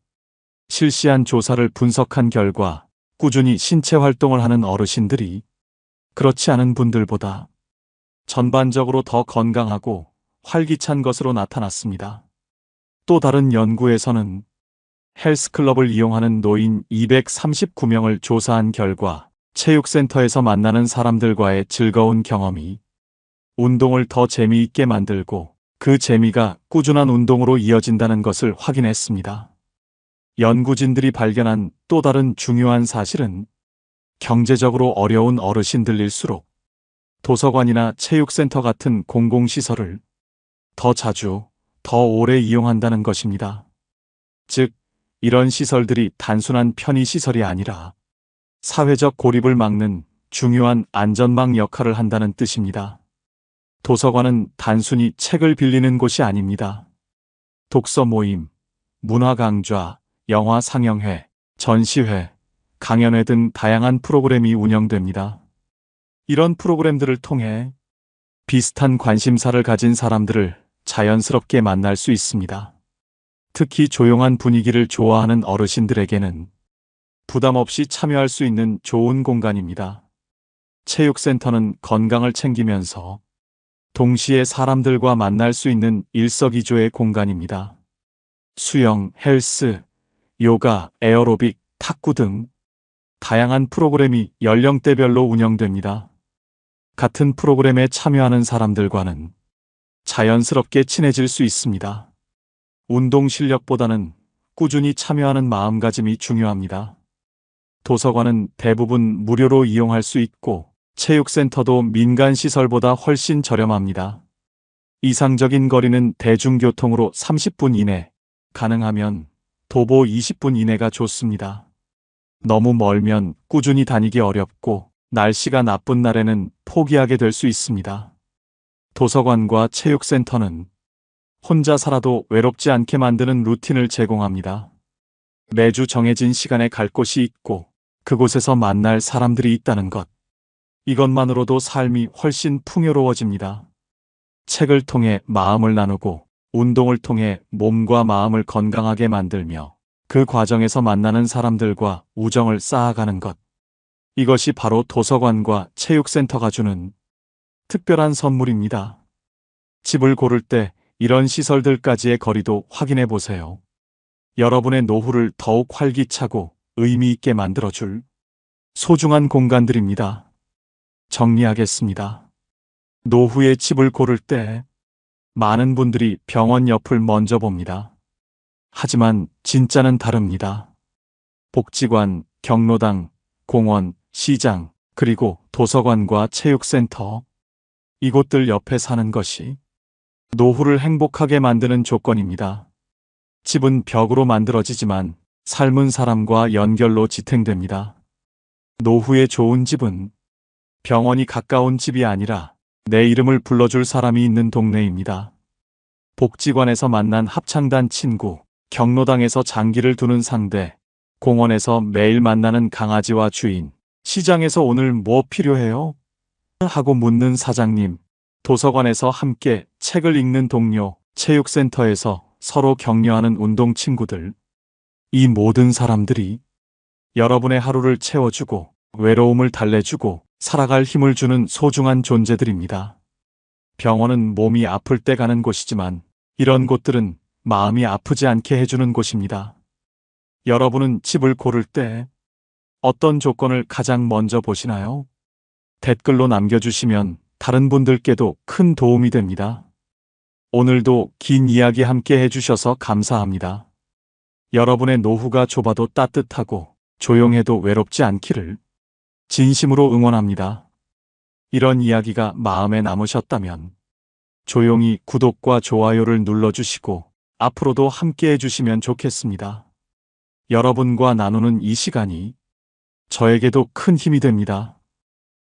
실시한 조사를 분석한 결과 꾸준히 신체 활동을 하는 어르신들이 그렇지 않은 분들보다 전반적으로 더 건강하고 활기찬 것으로 나타났습니다. 또 다른 연구에서는 헬스클럽을 이용하는 노인 239명을 조사한 결과 체육센터에서 만나는 사람들과의 즐거운 경험이 운동을 더 재미있게 만들고 그 재미가 꾸준한 운동으로 이어진다는 것을 확인했습니다. 연구진들이 발견한 또 다른 중요한 사실은 경제적으로 어려운 어르신들일수록 도서관이나 체육센터 같은 공공시설을 더 자주, 더 오래 이용한다는 것입니다. 즉, 이런 시설들이 단순한 편의시설이 아니라 사회적 고립을 막는 중요한 안전망 역할을 한다는 뜻입니다. 도서관은 단순히 책을 빌리는 곳이 아닙니다. 독서 모임, 문화 강좌, 영화 상영회, 전시회, 강연회 등 다양한 프로그램이 운영됩니다. 이런 프로그램들을 통해 비슷한 관심사를 가진 사람들을 자연스럽게 만날 수 있습니다. 특히 조용한 분위기를 좋아하는 어르신들에게는 부담 없이 참여할 수 있는 좋은 공간입니다. 체육센터는 건강을 챙기면서 동시에 사람들과 만날 수 있는 일석이조의 공간입니다. 수영, 헬스, 요가, 에어로빅, 탁구 등 다양한 프로그램이 연령대별로 운영됩니다. 같은 프로그램에 참여하는 사람들과는 자연스럽게 친해질 수 있습니다. 운동 실력보다는 꾸준히 참여하는 마음가짐이 중요합니다. 도서관은 대부분 무료로 이용할 수 있고 체육센터도 민간 시설보다 훨씬 저렴합니다. 이상적인 거리는 대중교통으로 30분 이내, 가능하면 도보 20분 이내가 좋습니다. 너무 멀면 꾸준히 다니기 어렵고 날씨가 나쁜 날에는 포기하게 될 수 있습니다. 도서관과 체육센터는 혼자 살아도 외롭지 않게 만드는 루틴을 제공합니다. 매주 정해진 시간에 갈 곳이 있고 그곳에서 만날 사람들이 있다는 것. 이것만으로도 삶이 훨씬 풍요로워집니다. 책을 통해 마음을 나누고 운동을 통해 몸과 마음을 건강하게 만들며 그 과정에서 만나는 사람들과 우정을 쌓아가는 것. 이것이 바로 도서관과 체육센터가 주는 특별한 선물입니다. 집을 고를 때 이런 시설들까지의 거리도 확인해 보세요. 여러분의 노후를 더욱 활기차고 의미 있게 만들어줄 소중한 공간들입니다. 정리하겠습니다. 노후의 집을 고를 때 많은 분들이 병원 옆을 먼저 봅니다. 하지만 진짜는 다릅니다. 복지관, 경로당, 공원, 시장, 그리고 도서관과 체육센터, 이곳들 옆에 사는 것이 노후를 행복하게 만드는 조건입니다. 집은 벽으로 만들어지지만 삶은 사람과 연결로 지탱됩니다. 노후에 좋은 집은 병원이 가까운 집이 아니라 내 이름을 불러줄 사람이 있는 동네입니다. 복지관에서 만난 합창단 친구, 경로당에서 장기를 두는 상대, 공원에서 매일 만나는 강아지와 주인, 시장에서 오늘 뭐 필요해요? 하고 묻는 사장님, 도서관에서 함께 책을 읽는 동료, 체육센터에서 서로 격려하는 운동 친구들. 이 모든 사람들이 여러분의 하루를 채워주고 외로움을 달래주고 살아갈 힘을 주는 소중한 존재들입니다. 병원은 몸이 아플 때 가는 곳이지만 이런 곳들은 마음이 아프지 않게 해주는 곳입니다. 여러분은 집을 고를 때 어떤 조건을 가장 먼저 보시나요? 댓글로 남겨주시면 다른 분들께도 큰 도움이 됩니다. 오늘도 긴 이야기 함께 해주셔서 감사합니다. 여러분의 노후가 좁아도 따뜻하고 조용해도 외롭지 않기를 진심으로 응원합니다. 이런 이야기가 마음에 남으셨다면 조용히 구독과 좋아요를 눌러주시고 앞으로도 함께 해주시면 좋겠습니다. 여러분과 나누는 이 시간이 저에게도 큰 힘이 됩니다.